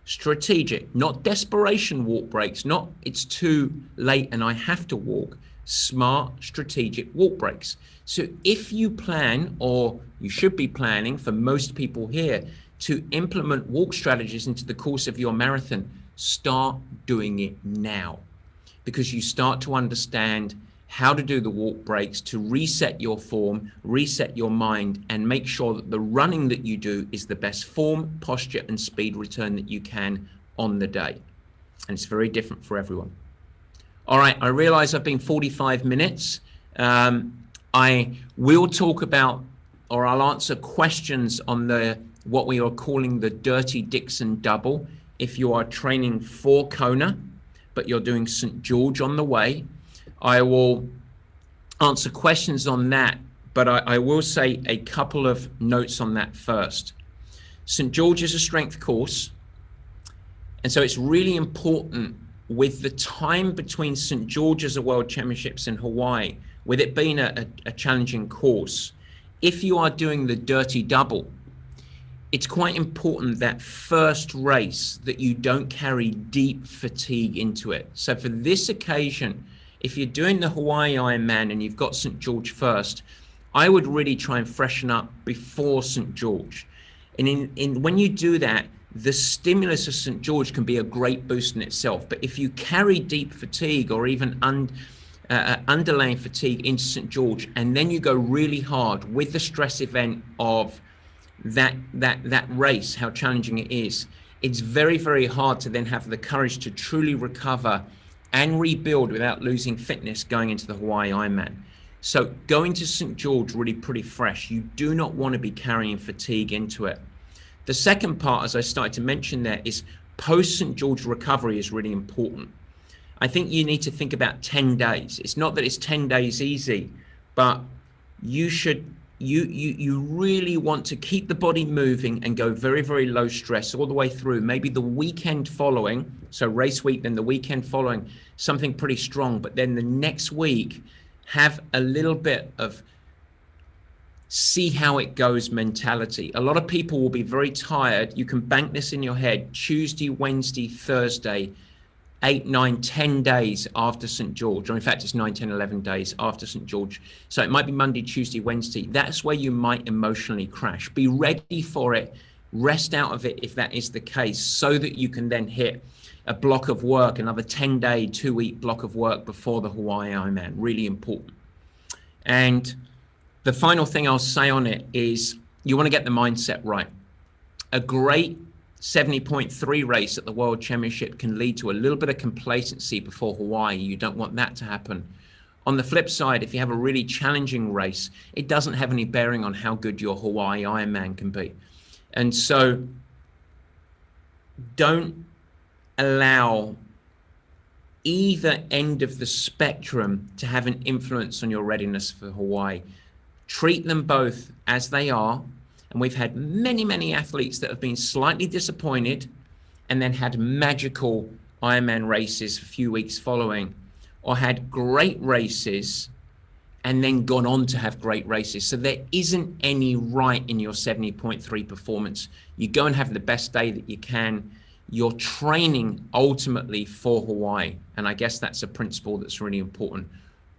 A: Strategic, not desperation walk breaks, not it's too late and I have to walk. Smart, strategic walk breaks. So if you plan, or you should be planning for most people here, to implement walk strategies into the course of your marathon, start doing it now, because you start to understand how to do the walk breaks to reset your form, reset your mind, and make sure that the running that you do is the best form, posture, and speed return that you can on the day. And it's very different for everyone. All right, I realize I've been 45 minutes. I will talk about, or I'll answer questions on what we are calling the Dirty Dixon double. If you are training for Kona, but you're doing St. George on the way, I will answer questions on that, but I will say a couple of notes on that first. St. George is a strength course, and so it's really important with the time between St. George's World Championships in Hawaii, with it being a challenging course, if you are doing the dirty double, it's quite important that first race that you don't carry deep fatigue into it. So for this occasion, if you're doing the Hawaii Ironman and you've got St. George first, I would really try and freshen up before St. George. And when you do that, the stimulus of St. George can be a great boost in itself. But if you carry deep fatigue or even underlying fatigue into St. George, and then you go really hard with the stress event of that race, how challenging it is, it's very, very hard to then have the courage to truly recover and rebuild without losing fitness going into the Hawaii Ironman. So going to St. George really pretty fresh. You do not want to be carrying fatigue into it. The second part, as I started to mention there, is post St. George recovery is really important. I think you need to think about 10 days. It's not that it's 10 days easy, but you really want to keep the body moving and go very, very low stress all the way through. Maybe the weekend following, so race week, then the weekend following, something pretty strong. But then the next week, have a little bit of see how it goes mentality. A lot of people will be very tired. You can bank this in your head. Tuesday, Wednesday, Thursday, 8, 9, 10 days after St. George, or in fact, it's 9, 10, 11 days after St. George. So it might be Monday, Tuesday, Wednesday. That's where you might emotionally crash. Be ready for it. Rest out of it if that is the case, so that you can then hit a block of work, another 10-day, 2-week block of work before the Hawaii Ironman. Really important. And the final thing I'll say on it is you want to get the mindset right. A great 70.3 race at the World Championship can lead to a little bit of complacency before Hawaii. You don't want that to happen. On the flip side, if you have a really challenging race, it doesn't have any bearing on how good your Hawaii Ironman can be. And so don't allow either end of the spectrum to have an influence on your readiness for Hawaii. treat them both as they are. And we've had many, many athletes that have been slightly disappointed and then had magical Ironman races a few weeks following, or had great races and then gone on to have great races. So there isn't any right in your 70.3 performance. You go and have the best day that you can. You're training ultimately for Hawaii. And I guess that's a principle that's really important.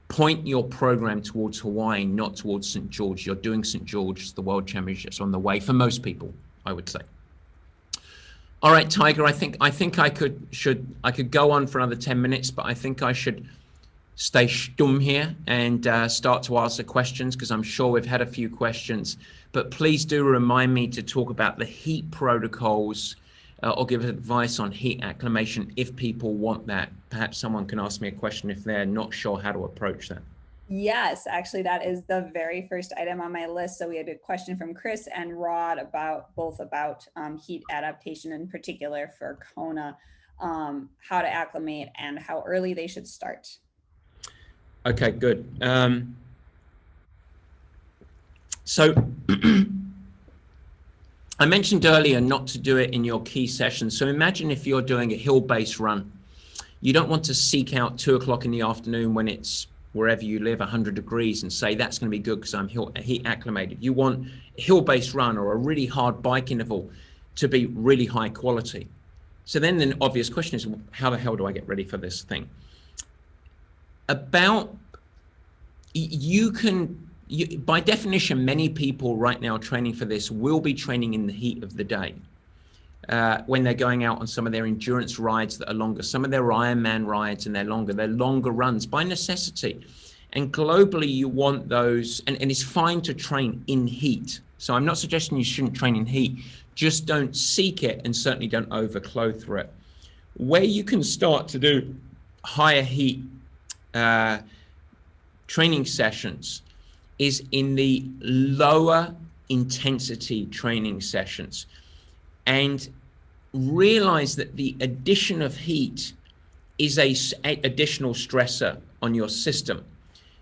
A: Point your program towards Hawaii, not towards St. George. You're doing St. George, the World Championships on the way for most people, I would say. All right, Tiger, I think I could go on for another 10 minutes, but I think I should stay stumm here and start to answer questions, because I'm sure we've had a few questions. But please do remind me to talk about the heat protocols or give advice on heat acclimation if people want that. Perhaps someone can ask me a question if they're not sure how to approach that.
B: Yes, actually, that is the very first item on my list. So we had a question from Chris and Rod about heat adaptation, in particular for Kona, how to acclimate and how early they should start.
A: Okay, good. So I mentioned earlier not to do it in your key session. So imagine if you're doing a hill-based run. You don't want to seek out 2 o'clock in the afternoon when it's wherever you live 100 degrees and say that's going to be good because I'm heat acclimated. You want a hill-based run or a really hard bike interval to be really high quality. So then the obvious question is, how the hell do I get ready for this thing? By definition, many people right now training for this will be training in the heat of the day. When they're going out on some of their endurance rides that are longer, some of their Ironman rides, and they're longer runs by necessity. And globally, you want those, and it's fine to train in heat. So I'm not suggesting you shouldn't train in heat, just don't seek it and certainly don't overcload through it. Where you can start to do higher heat training sessions is in the lower intensity training sessions. And realize that the addition of heat is an additional stressor on your system.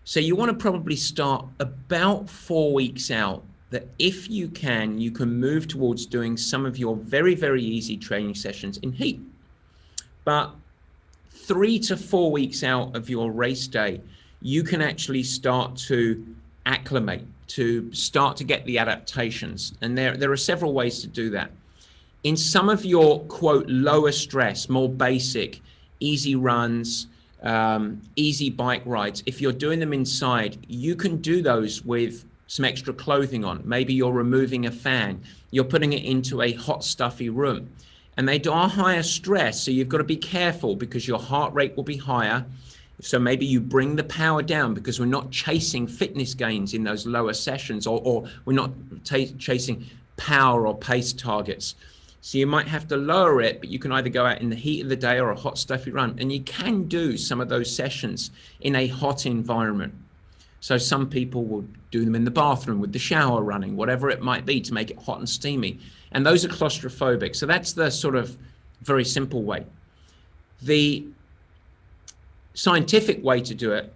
A: So you want to probably start about 4 weeks out, that if you can move towards doing some of your very, very easy training sessions in heat. But 3 to 4 weeks out of your race day, you can actually start to acclimate, to start to get the adaptations. And there are several ways to do that. In some of your, quote, lower stress, more basic, easy runs, easy bike rides, if you're doing them inside, you can do those with some extra clothing on. Maybe you're removing a fan, you're putting it into a hot, stuffy room. And they are higher stress, so you've got to be careful because your heart rate will be higher. So maybe you bring the power down because we're not chasing fitness gains in those lower sessions, or we're not chasing power or pace targets. So you might have to lower it, but you can either go out in the heat of the day or a hot, stuffy run. And you can do some of those sessions in a hot environment. So some people will do them in the bathroom with the shower running, whatever it might be, to make it hot and steamy. And those are claustrophobic. So that's the sort of very simple way. The scientific way to do it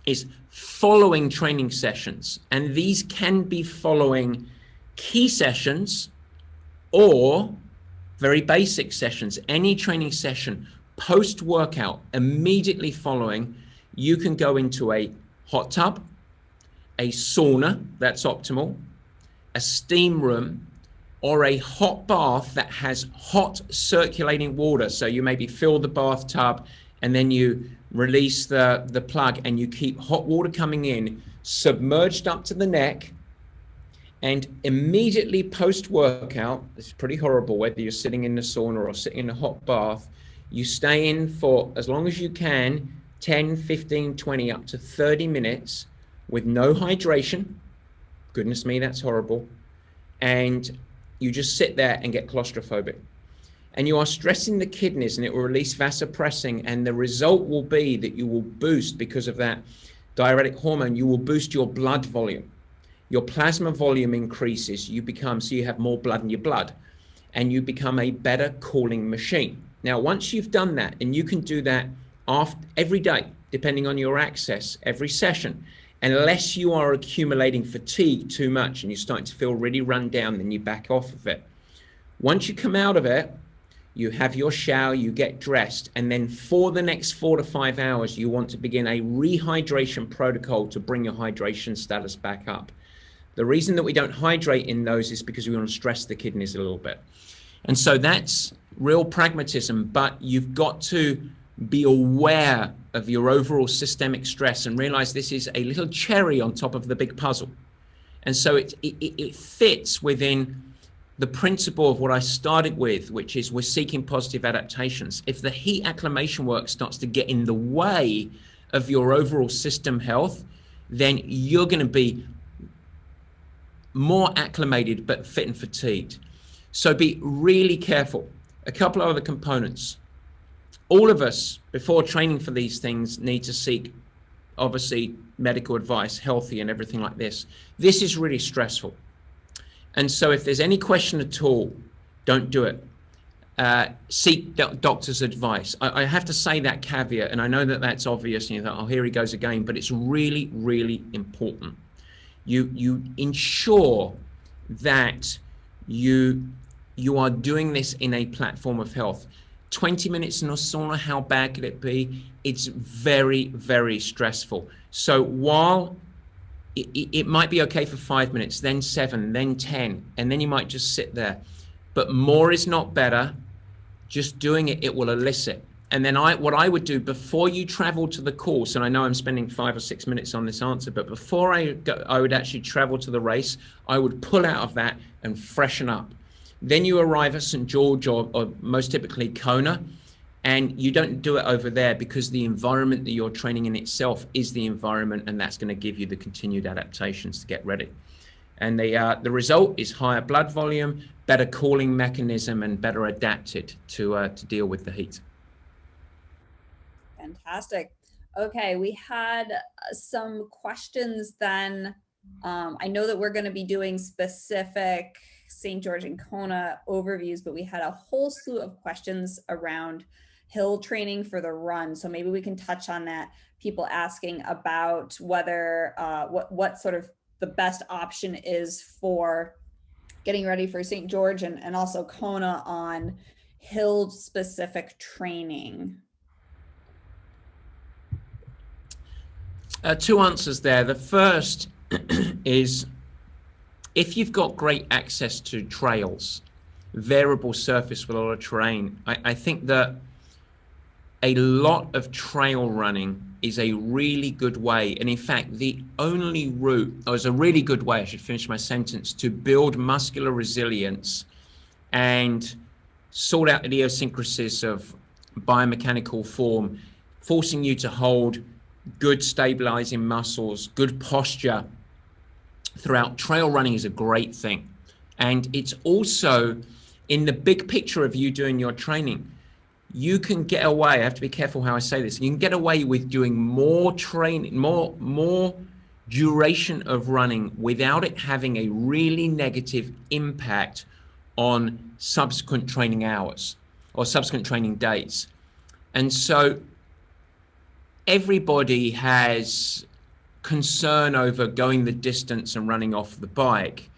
A: is following training sessions. And these can be following key sessions or very basic sessions. Any training session post-workout, immediately following, you can go into a hot tub, a sauna, that's optimal, a steam room, or a hot bath that has hot circulating water. So you maybe fill the bathtub and then you release the plug and you keep hot water coming in, submerged up to the neck. And immediately post-workout, this is pretty horrible, whether you're sitting in the sauna or sitting in a hot bath, you stay in for as long as you can, 10, 15, 20, up to 30 minutes with no hydration. Goodness me, that's horrible. And you just sit there and get claustrophobic. And you are stressing the kidneys and it will release vasopressin, and the result will be that you will boost, because of that diuretic hormone, you will boost your blood volume. Your plasma volume increases, so you have more blood in your blood, and you become a better cooling machine. Now, once you've done that, and you can do that every day, depending on your access, every session, unless you are accumulating fatigue too much and you're starting to feel really run down, then you back off of it. Once you come out of it, you have your shower, you get dressed, and then for the next 4 to 5 hours, you want to begin a rehydration protocol to bring your hydration status back up. The reason that we don't hydrate in those is because we want to stress the kidneys a little bit. And so that's real pragmatism, but you've got to be aware of your overall systemic stress and realize this is a little cherry on top of the big puzzle. And so it fits within the principle of what I started with, which is we're seeking positive adaptations. If the heat acclimation work starts to get in the way of your overall system health, then you're going to be more acclimated but fit and fatigued. So be really careful. A couple of other components. All of us, before training for these things, need to seek, obviously, medical advice, healthy and everything like this. This is really stressful. And so if there's any question at all, don't do it. Seek doctor's advice. I have to say that caveat, and I know that that's obvious, and you thought, oh, here he goes again, but it's really, really important. You ensure that you are doing this in a platform of health. 20 minutes in a sauna, how bad could it be? It's very, very stressful. So while it might be okay for 5 minutes, then 7, then 10, and then you might just sit there. But more is not better. Just doing it will elicit. And then what I would do before you travel to the course, and I know I'm spending 5 or 6 minutes on this answer, but before I would actually travel to the race, I would pull out of that and freshen up. Then you arrive at St. George or most typically Kona, and you don't do it over there because the environment that you're training in itself is the environment, and that's going to give you the continued adaptations to get ready. And the result is higher blood volume, better cooling mechanism, and better adapted to deal with the heat.
B: Fantastic. Okay, we had some questions then. I know that we're going to be doing specific St. George and Kona overviews, but we had a whole slew of questions around hill training for the run. So maybe we can touch on that. People asking about whether what sort of the best option is for getting ready for St. George and also Kona on hill specific training.
A: Two answers there. The first is if you've got great access to trails, variable surface with a lot of terrain, I think that a lot of trail running is a really good way. And in fact, the only route, or is a really good way, I should finish my sentence, to build muscular resilience and sort out idiosyncrasies of biomechanical form, forcing you to hold good stabilizing muscles, good posture throughout. Trail running is a great thing. And it's also in the big picture of you doing your training, you can get away, I have to be careful how I say this, you can get away with doing more training, more duration of running without it having a really negative impact on subsequent training hours or subsequent training days. And so everybody has concern over going the distance and running off the bike.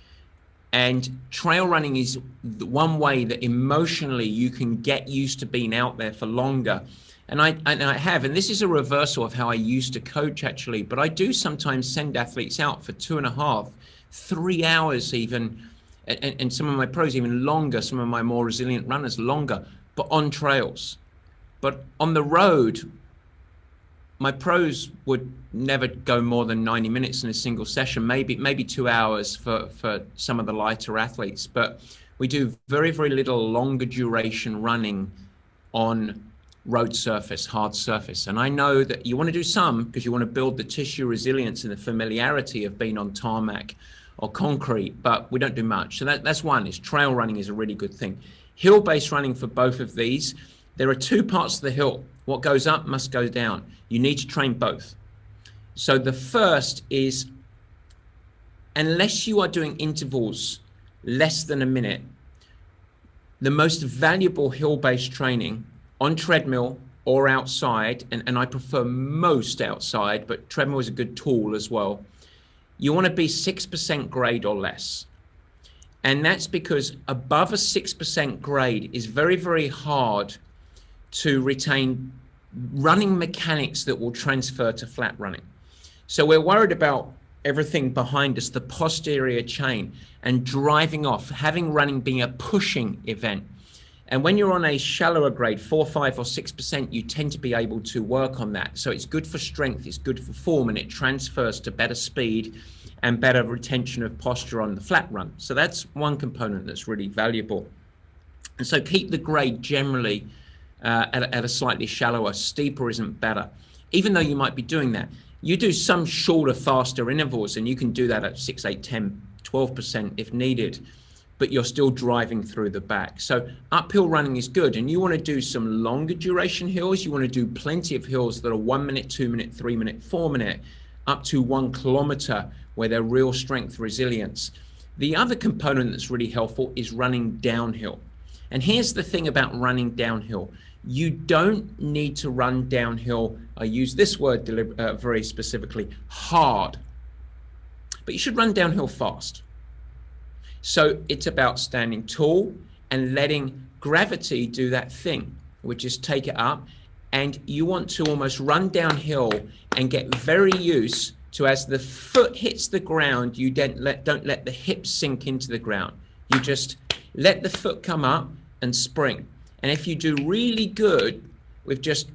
A: And trail running is the one way that emotionally you can get used to being out there for longer. And I have, and this is a reversal of how I used to coach actually, but I do sometimes send athletes out for 2.5, 3 hours even, and some of my pros even longer, some of my more resilient runners longer, but on trails. But on the road, my pros would never go more than 90 minutes in a single session, maybe 2 hours for some of the lighter athletes. But we do very, very little longer duration running on road surface, hard surface. And I know that you want to do some because you want to build the tissue resilience and the familiarity of being on tarmac or concrete, but we don't do much. So that's one, is trail running is a really good thing. Hill-based running for both of these, there are two parts of the hill. What goes up must go down. You need to train both. So the first is, unless you are doing intervals less than a minute, the most valuable hill-based training on treadmill or outside, and I prefer most outside, but treadmill is a good tool as well. You want to be 6% grade or less. And that's because above a 6% grade is very, very hard to retain running mechanics that will transfer to flat running. So we're worried about everything behind us, the posterior chain, and driving off, having running being a pushing event. And when you're on a shallower grade, 4, 5, or 6%, you tend to be able to work on that. So it's good for strength, it's good for form, and it transfers to better speed and better retention of posture on the flat run. So that's one component that's really valuable. And so keep the grade generally at a slightly shallower. Steeper isn't better, even though you might be doing that. You do some shorter, faster intervals, and you can do that at 6, 8, 10, 12% if needed, but you're still driving through the back. So uphill running is good, and you want to do some longer duration hills. You want to do plenty of hills that are 1 minute, 2 minute, 3 minute, 4 minute, up to 1 kilometer, where they're real strength resilience. The other component that's really helpful is running downhill. And here's the thing about running downhill. You don't need to run downhill, I use this word very specifically, hard, but you should run downhill fast. So it's about standing tall and letting gravity do that thing, which is take it up. And you want to almost run downhill and get very used to, as the foot hits the ground, you don't let the hips sink into the ground. You just let the foot come up and spring. And if you do really good with just,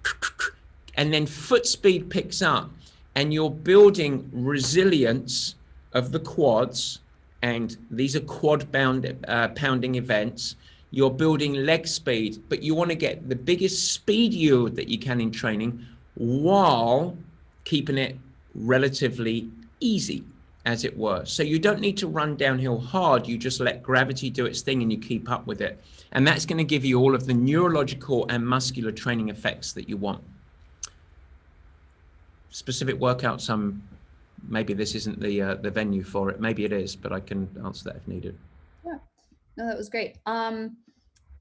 A: and then foot speed picks up, and you're building resilience of the quads, and these are quad pounding events, you're building leg speed, but you want to get the biggest speed yield that you can in training while keeping it relatively easy, as it were. So you don't need to run downhill hard, you just let gravity do its thing and you keep up with it. And that's going to give you all of the neurological and muscular training effects that you want. Specific workouts, maybe this isn't the venue for it, maybe it is, but I can answer that if needed.
B: Yeah, no, that was great. And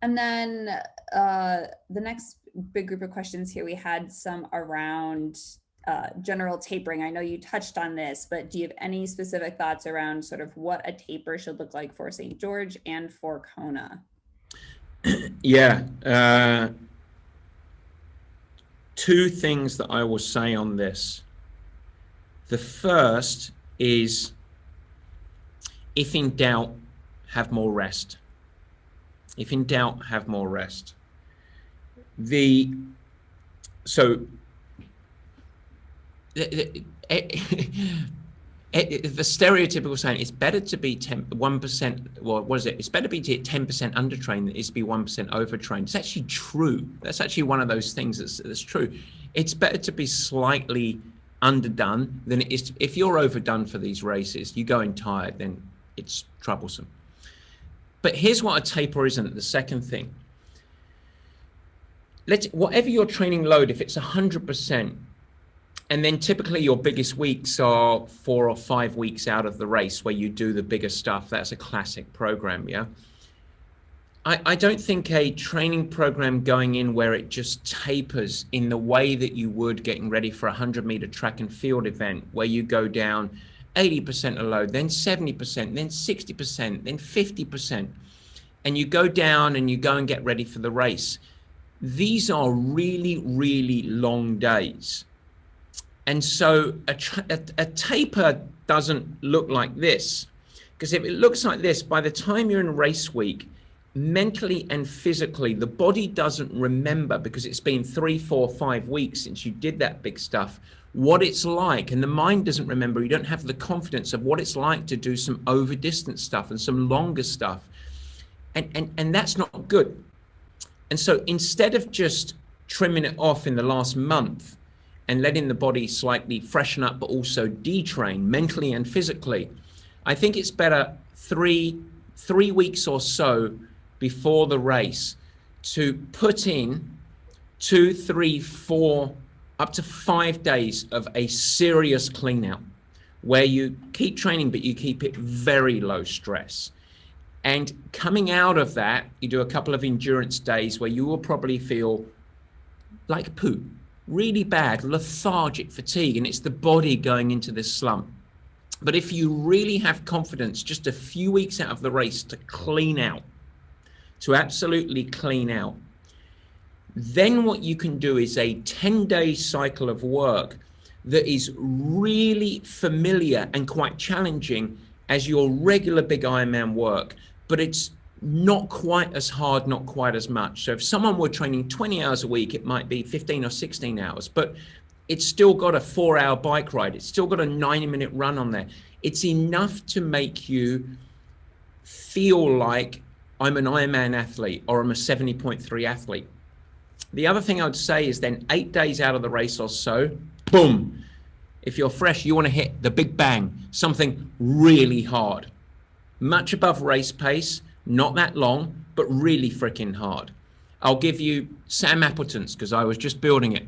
B: then the next big group of questions here, we had some around general tapering. I know you touched on this, but do you have any specific thoughts around sort of what a taper should look like for St. George and for Kona?
A: Yeah, two things that I will say on this. The first is, if in doubt, have more rest. If in doubt, have more rest. The stereotypical saying, it's better to be 1%, well, what is it? It's better to be 10% undertrained than it is to be 1% overtrained. It's actually true. That's actually one of those things that's true. It's better to be slightly underdone than it is if you're overdone for these races. You go in tired, then it's troublesome. But here's what a taper isn't. The second thing, whatever your training load, if it's 100%, and then typically your biggest weeks are 4 or 5 weeks out of the race where you do the bigger stuff. That's a classic program, yeah? I don't think a training program going in where it just tapers in the way that you would getting ready for a 100-meter track and field event, where you go down 80% of load, then 70%, then 60%, then 50%, and you go down and you go and get ready for the race. These are really, really long days. And so a taper doesn't look like this, because if it looks like this, by the time you're in race week, mentally and physically, the body doesn't remember, because it's been 3, 4, 5 weeks since you did that big stuff, what it's like. And the mind doesn't remember. You don't have the confidence of what it's like to do some over distance stuff and some longer stuff. And that's not good. And so instead of just trimming it off in the last month and letting the body slightly freshen up, but also detrain mentally and physically, I think it's better 3 weeks or so before the race to put in 2, 3, 4, up to 5 days of a serious clean out, where you keep training, but you keep it very low stress. And coming out of that, you do a couple of endurance days where you will probably feel like poo, really bad, lethargic fatigue, and it's the body going into this slump. But if you really have confidence, just a few weeks out of the race to clean out, to absolutely clean out, then what you can do is a 10-day cycle of work that is really familiar and quite challenging as your regular big Ironman work, but it's not quite as hard, not quite as much. So if someone were training 20 hours a week, it might be 15 or 16 hours, but it's still got a 4-hour bike ride. It's still got a 90-minute run on there. It's enough to make you feel like I'm an Ironman athlete or I'm a 70.3 athlete. The other thing I would say is then 8 days out of the race or so, boom. If you're fresh, you want to hit the big bang, something really hard, much above race pace, not that long, but really freaking hard. I'll give you Sam Appleton's, because I was just building it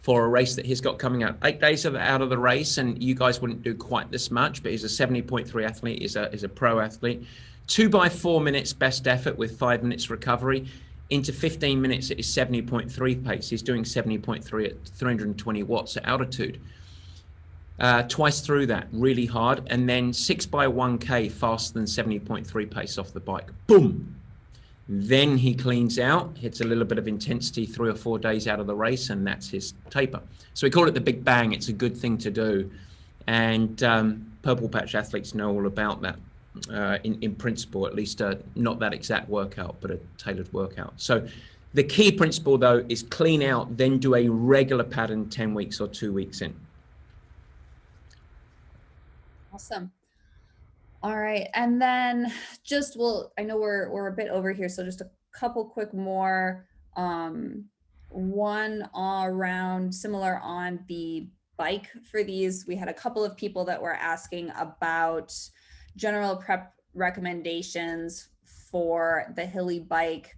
A: for a race that he's got coming up. 8 days out of the race, and you guys wouldn't do quite this much, but he's a 70.3 athlete, is a pro athlete. 2 by 4 minutes best effort with 5 minutes recovery. Into 15 minutes at his 70.3 pace. He's doing 70.3 at 320 watts at altitude. Twice through that, really hard. And then 6 by 1K faster than 70.3 pace off the bike. Boom. Then he cleans out, hits a little bit of intensity 3 or 4 days out of the race, and that's his taper. So we call it the big bang. It's a good thing to do. And Purple Patch athletes know all about that. In principle, at least not that exact workout, but a tailored workout. So the key principle though is clean out, then do a regular pattern 10 weeks or 2 weeks in.
B: Awesome. All right. And then just, I know we're a bit over here, so just a couple quick more. One around similar on the bike for these. We had a couple of people that were asking about general prep recommendations for the hilly bike,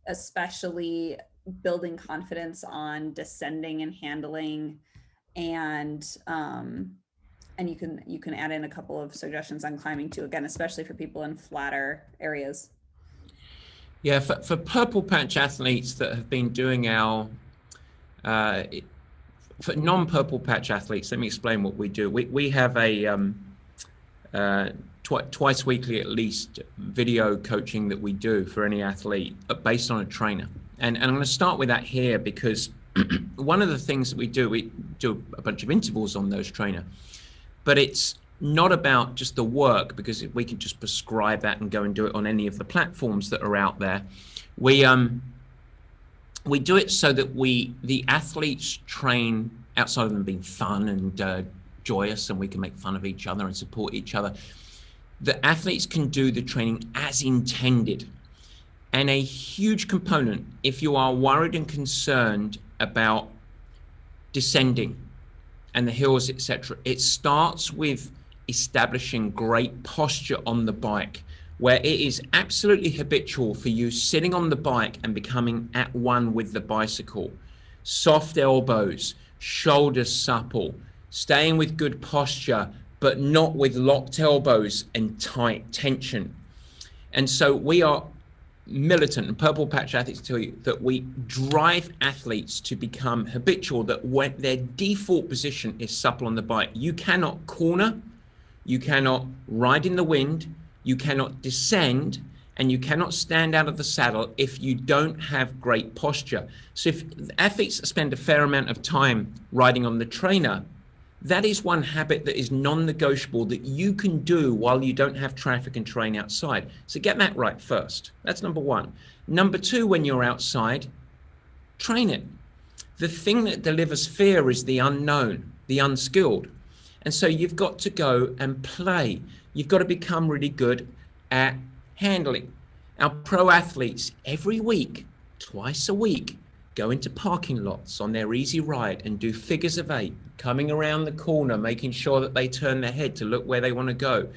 B: especially building confidence on descending and handling, and you can add in a couple of suggestions on climbing too, again, especially for people in flatter areas.
A: Yeah, for Purple Patch athletes that have been doing our for non-Purple Patch athletes, let me explain what we do. We have a twice weekly at least video coaching that we do for any athlete based on a trainer, and I'm going to start with that here because one of the things that we do a bunch of intervals on those trainer, but it's not about just the work, because we can just prescribe that and go and do it on any of the platforms that are out there. We do it so that the athletes train outside of them being fun and joyous, and we can make fun of each other and support each other. The athletes can do the training as intended. And a huge component, if you are worried and concerned about descending and the hills, etc., it starts with establishing great posture on the bike, where it is absolutely habitual for you sitting on the bike and becoming at one with the bicycle. Soft elbows, shoulders supple, staying with good posture, but not with locked elbows and tight tension. And so we are militant, and Purple Patch athletes tell you that we drive athletes to become habitual, that when their default position is supple on the bike. You cannot corner, you cannot ride in the wind, you cannot descend, and you cannot stand out of the saddle if you don't have great posture. So if athletes spend a fair amount of time riding on the trainer, that is one habit that is non-negotiable that you can do while you don't have traffic and terrain outside. So get that right first. That's number one. Number two, when you're outside, train it. The thing that delivers fear is the unknown, the unskilled. And so you've got to go and play. You've got to become really good at handling. Our pro athletes every week, twice a week, go into parking lots on their easy ride and do figures of 8, coming around the corner, making sure that they turn their head to look where they want to go,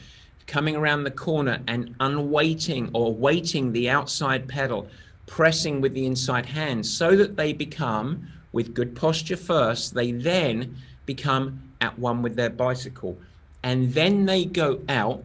A: coming around the corner and unweighting or weighting the outside pedal, pressing with the inside hand, so that they become, with good posture first, they then become at one with their bicycle. And then they go out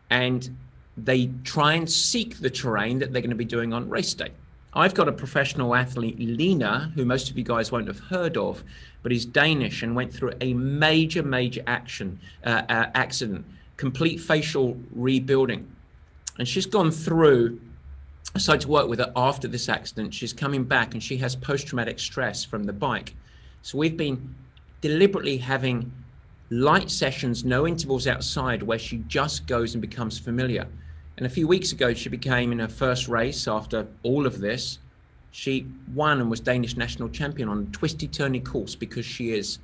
A: and they try and seek the terrain that they're going to be doing on race day. I've got a professional athlete, Lena, who most of you guys won't have heard of, but is Danish and went through a major accident, complete facial rebuilding. And she's gone through, I started to work with her after this accident. She's coming back and she has post-traumatic stress from the bike. So we've been deliberately having light sessions, no intervals outside, where she just goes and becomes familiar. And a few weeks ago, she became, in her first race after all of this, she won and was Danish national champion on a twisty turny course, because she is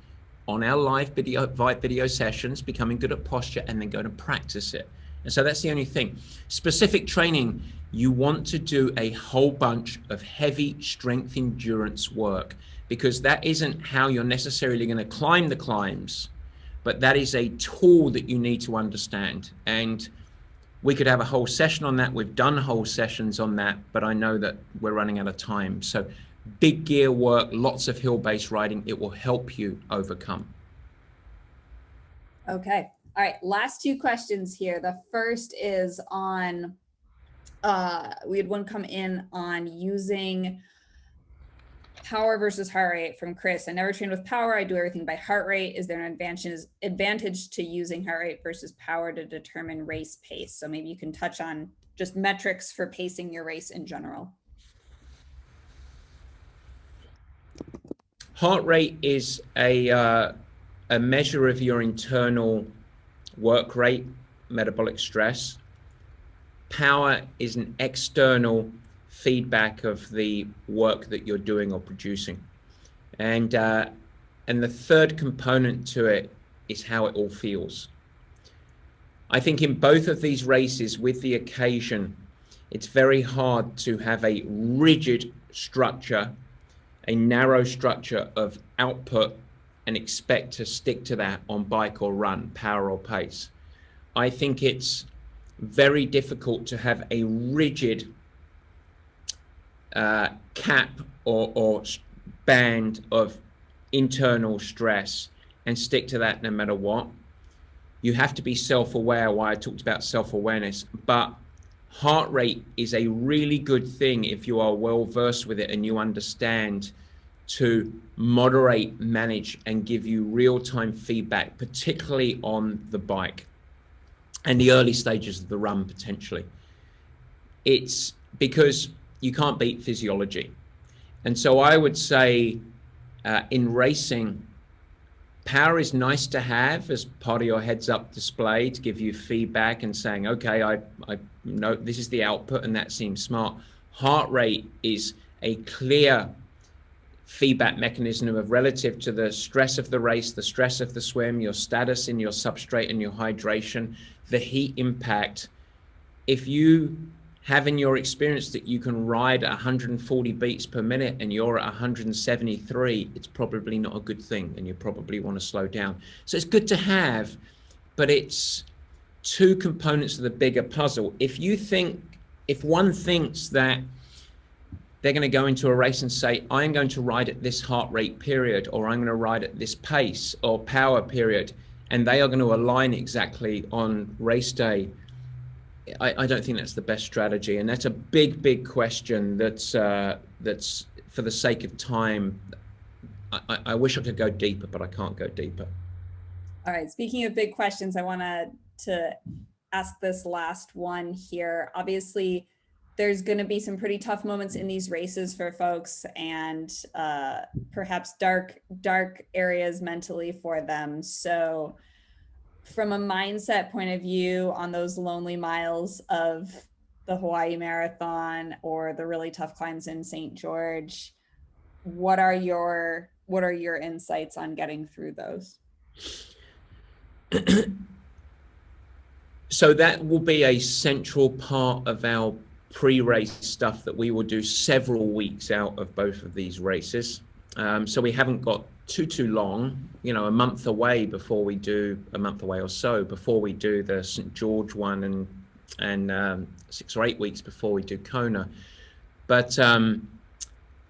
A: on our live video sessions, becoming good at posture and then going to practice it. And so that's the only thing. Specific training, you want to do a whole bunch of heavy strength endurance work, because that isn't how you're necessarily going to climb the climbs, but that is a tool that you need to understand. And we could have a whole session on that. We've done whole sessions on that, but I know that we're running out of time. So big gear work, lots of hill-based riding, it will help you overcome.
B: Okay. All right. Last two questions here. The first is on, we had one come in on using power versus heart rate from Chris. I never trained with power. I do everything by heart rate. Is there an advantage to using heart rate versus power to determine race pace? So maybe you can touch on just metrics for pacing your race in general.
A: Heart rate is a measure of your internal work rate, metabolic stress. Power is an external feedback of the work that you're doing or producing. And the third component to it is how it all feels. I think in both of these races, with the occasion, it's very hard to have a rigid structure, a narrow structure of output, and expect to stick to that on bike or run, power or pace. I think it's very difficult to have a rigid cap or band of internal stress and stick to that no matter what. You have to be self-aware, why I talked about self-awareness, but heart rate is a really good thing if you are well versed with it and you understand to moderate, manage, and give you real-time feedback, particularly on the bike and the early stages of the run potentially. It's because you can't beat physiology. And so I would say in racing, power is nice to have as part of your heads-up display to give you feedback and saying, okay, I know this is the output and that seems smart. Heart rate is a clear feedback mechanism of relative to the stress of the race, the stress of the swim, your status in your substrate and your hydration, the heat impact. If you have in your experience that you can ride 140 beats per minute and you're at 173, it's probably not a good thing and you probably want to slow down. So it's good to have, but it's two components of the bigger puzzle. If one thinks that they're going to go into a race and say, I'm going to ride at this heart rate period, or I'm going to ride at this pace or power period, and they are going to align exactly on race day, I don't think that's the best strategy. And that's a big question that's for the sake of time. I wish I could go deeper, but I can't go deeper.
B: All right, speaking of big questions, I wanted to ask this last one here. Obviously, there's going to be some pretty tough moments in these races for folks, and perhaps dark areas mentally for them. So from a mindset point of view on those lonely miles of the Hawaii Marathon or the really tough climbs in St. George, what are your insights on getting through those?
A: So that will be a central part of our pre-race stuff that we will do several weeks out of both of these races. So we haven't got too long, a month away or so before we do the St. George one, and 6 or 8 weeks before we do Kona. But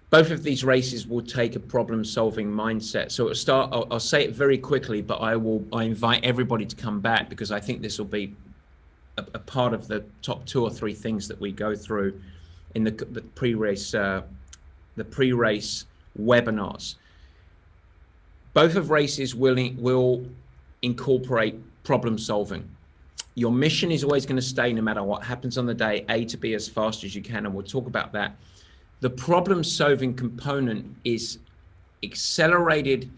A: both of these races will take a problem-solving mindset. So it'll start, I'll say it very quickly, but I invite everybody to come back, because I think this will be a part of the top 2 or 3 things that we go through in the pre-race webinars. Both of races will incorporate problem solving. Your mission is always going to stay, no matter what happens on the day, A to B as fast as you can, and we'll talk about that. The problem solving component is accelerated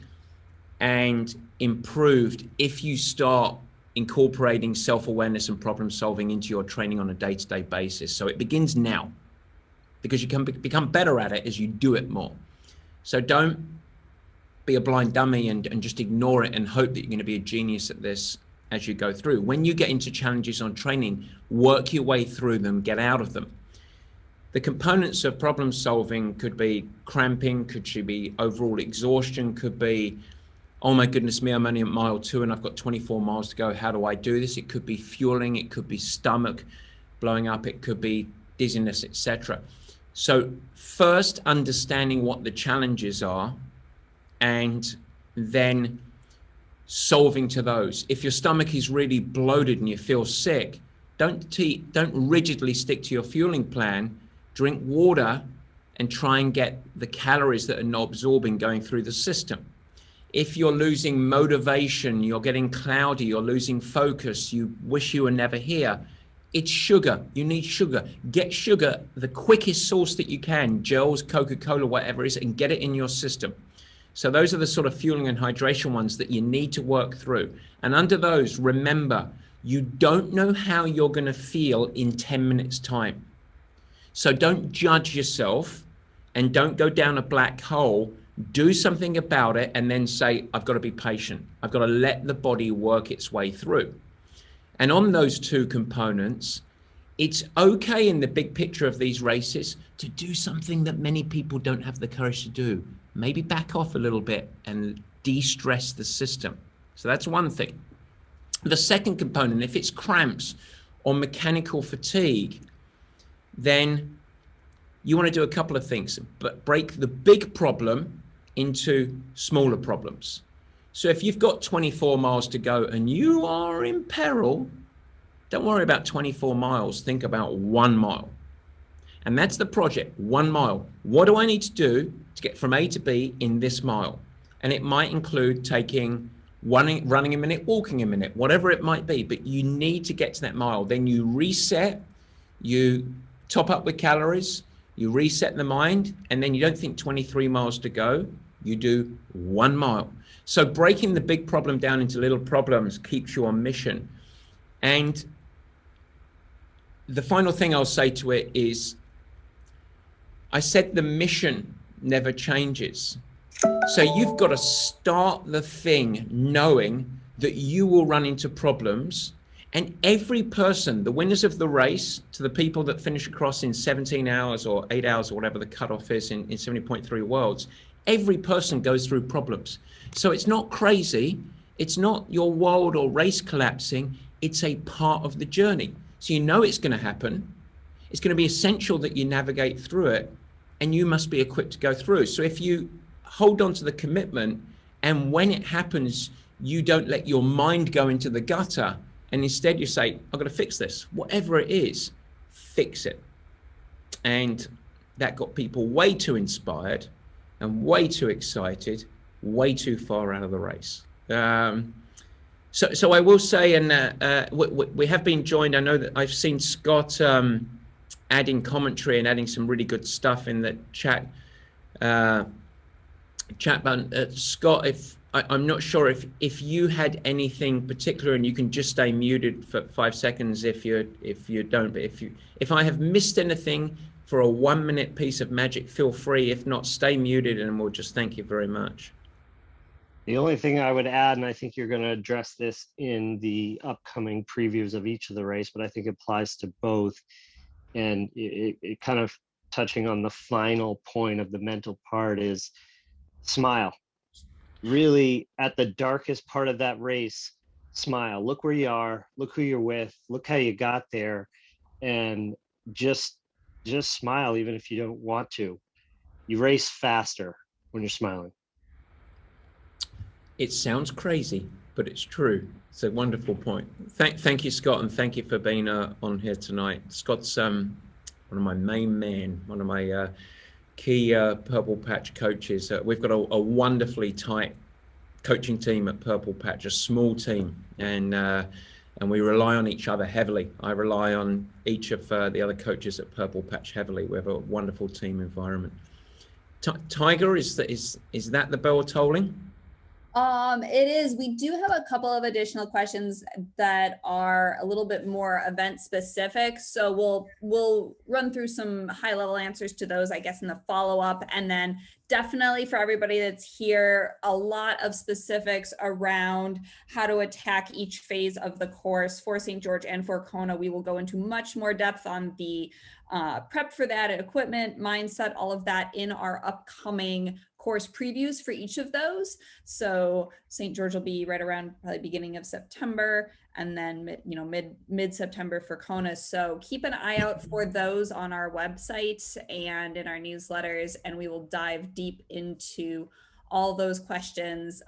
A: and improved if you start incorporating self-awareness and problem solving into your training on a day-to-day basis. So it begins now, because you can become better at it as you do it more. So don't be a blind dummy and just ignore it and hope that you're going to be a genius at this as you go through. When you get into challenges on training, work your way through them, get out of them. The components of problem solving could be cramping, could be overall exhaustion, could be, oh my goodness me, I'm only at mile 2 and I've got 24 miles to go. How do I do this? It could be fueling, it could be stomach blowing up, it could be dizziness, etc. So first, understanding what the challenges are, and then solving to those. If your stomach is really bloated and you feel sick, don't rigidly stick to your fueling plan. Drink water and try and get the calories that are not absorbing going through the system. If you're losing motivation, you're getting cloudy, you're losing focus, you wish you were never here, it's sugar. You need sugar. Get sugar, the quickest source that you can, gels, Coca-Cola, whatever it is, and get it in your system. So those are the sort of fueling and hydration ones that you need to work through. And under those, remember, you don't know how you're going to feel in 10 minutes time. So don't judge yourself and don't go down a black hole. Do something about it and then say, I've got to be patient. I've got to let the body work its way through. And on those two components, it's okay in the big picture of these races to do something that many people don't have the courage to do. Maybe back off a little bit and de-stress the system. So that's one thing. The second component, if it's cramps or mechanical fatigue, then you want to do a couple of things, but break the big problem into smaller problems. So if you've got 24 miles to go and you are in peril, don't worry about 24 miles. Think about 1 mile. And that's the project, 1 mile. What do I need to do to get from A to B in this mile? And it might include taking running a minute, walking a minute, whatever it might be, but you need to get to that mile. Then you reset, you top up with calories, you reset the mind, and then you don't think 23 miles to go, you do 1 mile. So breaking the big problem down into little problems keeps you on mission. And the final thing I'll say to it is, I said the mission never changes. So you've got to start the thing knowing that you will run into problems. And every person, the winners of the race, to the people that finish across in 17 hours or 8 hours or whatever the cutoff is in 70.3 worlds, every person goes through problems. So it's not crazy. It's not your world or race collapsing. It's a part of the journey. So you know it's going to happen. It's going to be essential that you navigate through it, and you must be equipped to go through. So if you hold on to the commitment, and when it happens, you don't let your mind go into the gutter, and instead you say, I've got to fix this. Whatever it is, fix it. And that got people way too inspired and way too excited, way too far out of the race. So I will say, and we have been joined, I know that I've seen Scott adding commentary and adding some really good stuff in the chat button. Scott, I'm not sure if you had anything particular, and you can just stay muted for 5 seconds if you don't, but if I have missed anything for a 1 minute piece of magic, feel free. If not, stay muted and we'll just thank you very much.
C: The only thing I would add, and I think you're going to address this in the upcoming previews of each of the race, but I think it applies to both, and it kind of touching on the final point of the mental part is smile. Really, at the darkest part of that race, smile. Look where you are, look who you're with, look how you got there, and just smile even if you don't want to. You race faster when you're smiling.
A: It sounds crazy, but it's true. It's a wonderful point. Thank you, Scott, and thank you for being on here tonight. Scott's one of my main men, one of my key Purple Patch coaches. We've got a wonderfully tight coaching team at Purple Patch, a small team, and we rely on each other heavily. I rely on each of the other coaches at Purple Patch heavily. We have a wonderful team environment. Tiger, is that the bell tolling?
B: It is. We do have a couple of additional questions that are a little bit more event specific. So we'll run through some high level answers to those, I guess, in the follow up. And then definitely for everybody that's here, a lot of specifics around how to attack each phase of the course for St. George and for Kona. We will go into much more depth on the prep for that, equipment, mindset, all of that in our upcoming course previews for each of those. So St. George will be right around probably beginning of September, and then mid-September for Kona. So keep an eye out for those on our website and in our newsletters, and we will dive deep into all those questions,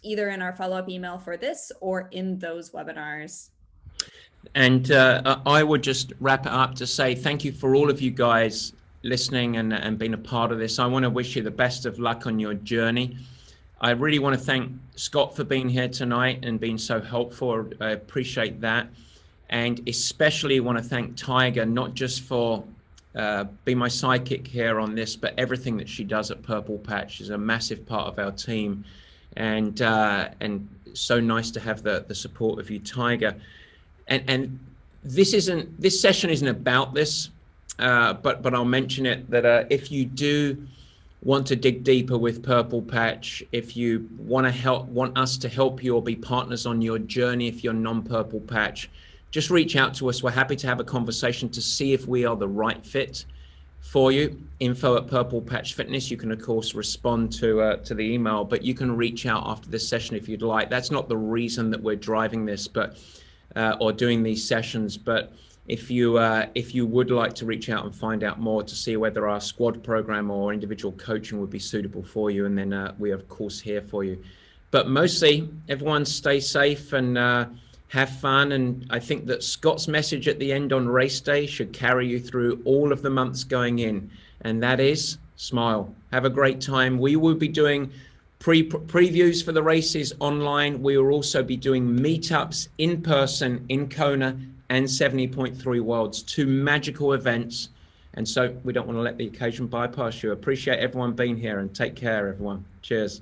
B: either in our follow-up email for this or in those webinars.
A: And I would just wrap it up to say thank you for all of you guys listening and being a part of this. I want to wish you the best of luck on your journey. I really want to thank Scott for being here tonight and being so helpful. I appreciate that. And especially want to thank Tiger, not just for being my sidekick here on this, but everything that she does at Purple Patch is a massive part of our team. And so nice to have the support of you, Tiger. And this session isn't about this. But I'll mention it that if you do want to dig deeper with Purple Patch, if you want us to help you or be partners on your journey, if you're non-Purple Patch, just reach out to us. We're happy to have a conversation to see if we are the right fit for you. info@Purple Patch Fitness. You can of course respond to the email, but you can reach out after this session if you'd like. That's not the reason that we're driving this, but or doing these sessions, but if you would like to reach out and find out more to see whether our squad program or individual coaching would be suitable for you, and then we are of course here for you. But mostly everyone stay safe and have fun. And I think that Scott's message at the end on race day should carry you through all of the months going in, and that is smile. Have a great time. We will be doing previews for the races online. We will also be doing meetups in person in Kona and 70.3 Worlds, 2 magical events. And so we don't want to let the occasion bypass you. Appreciate everyone being here, and take care, everyone. Cheers.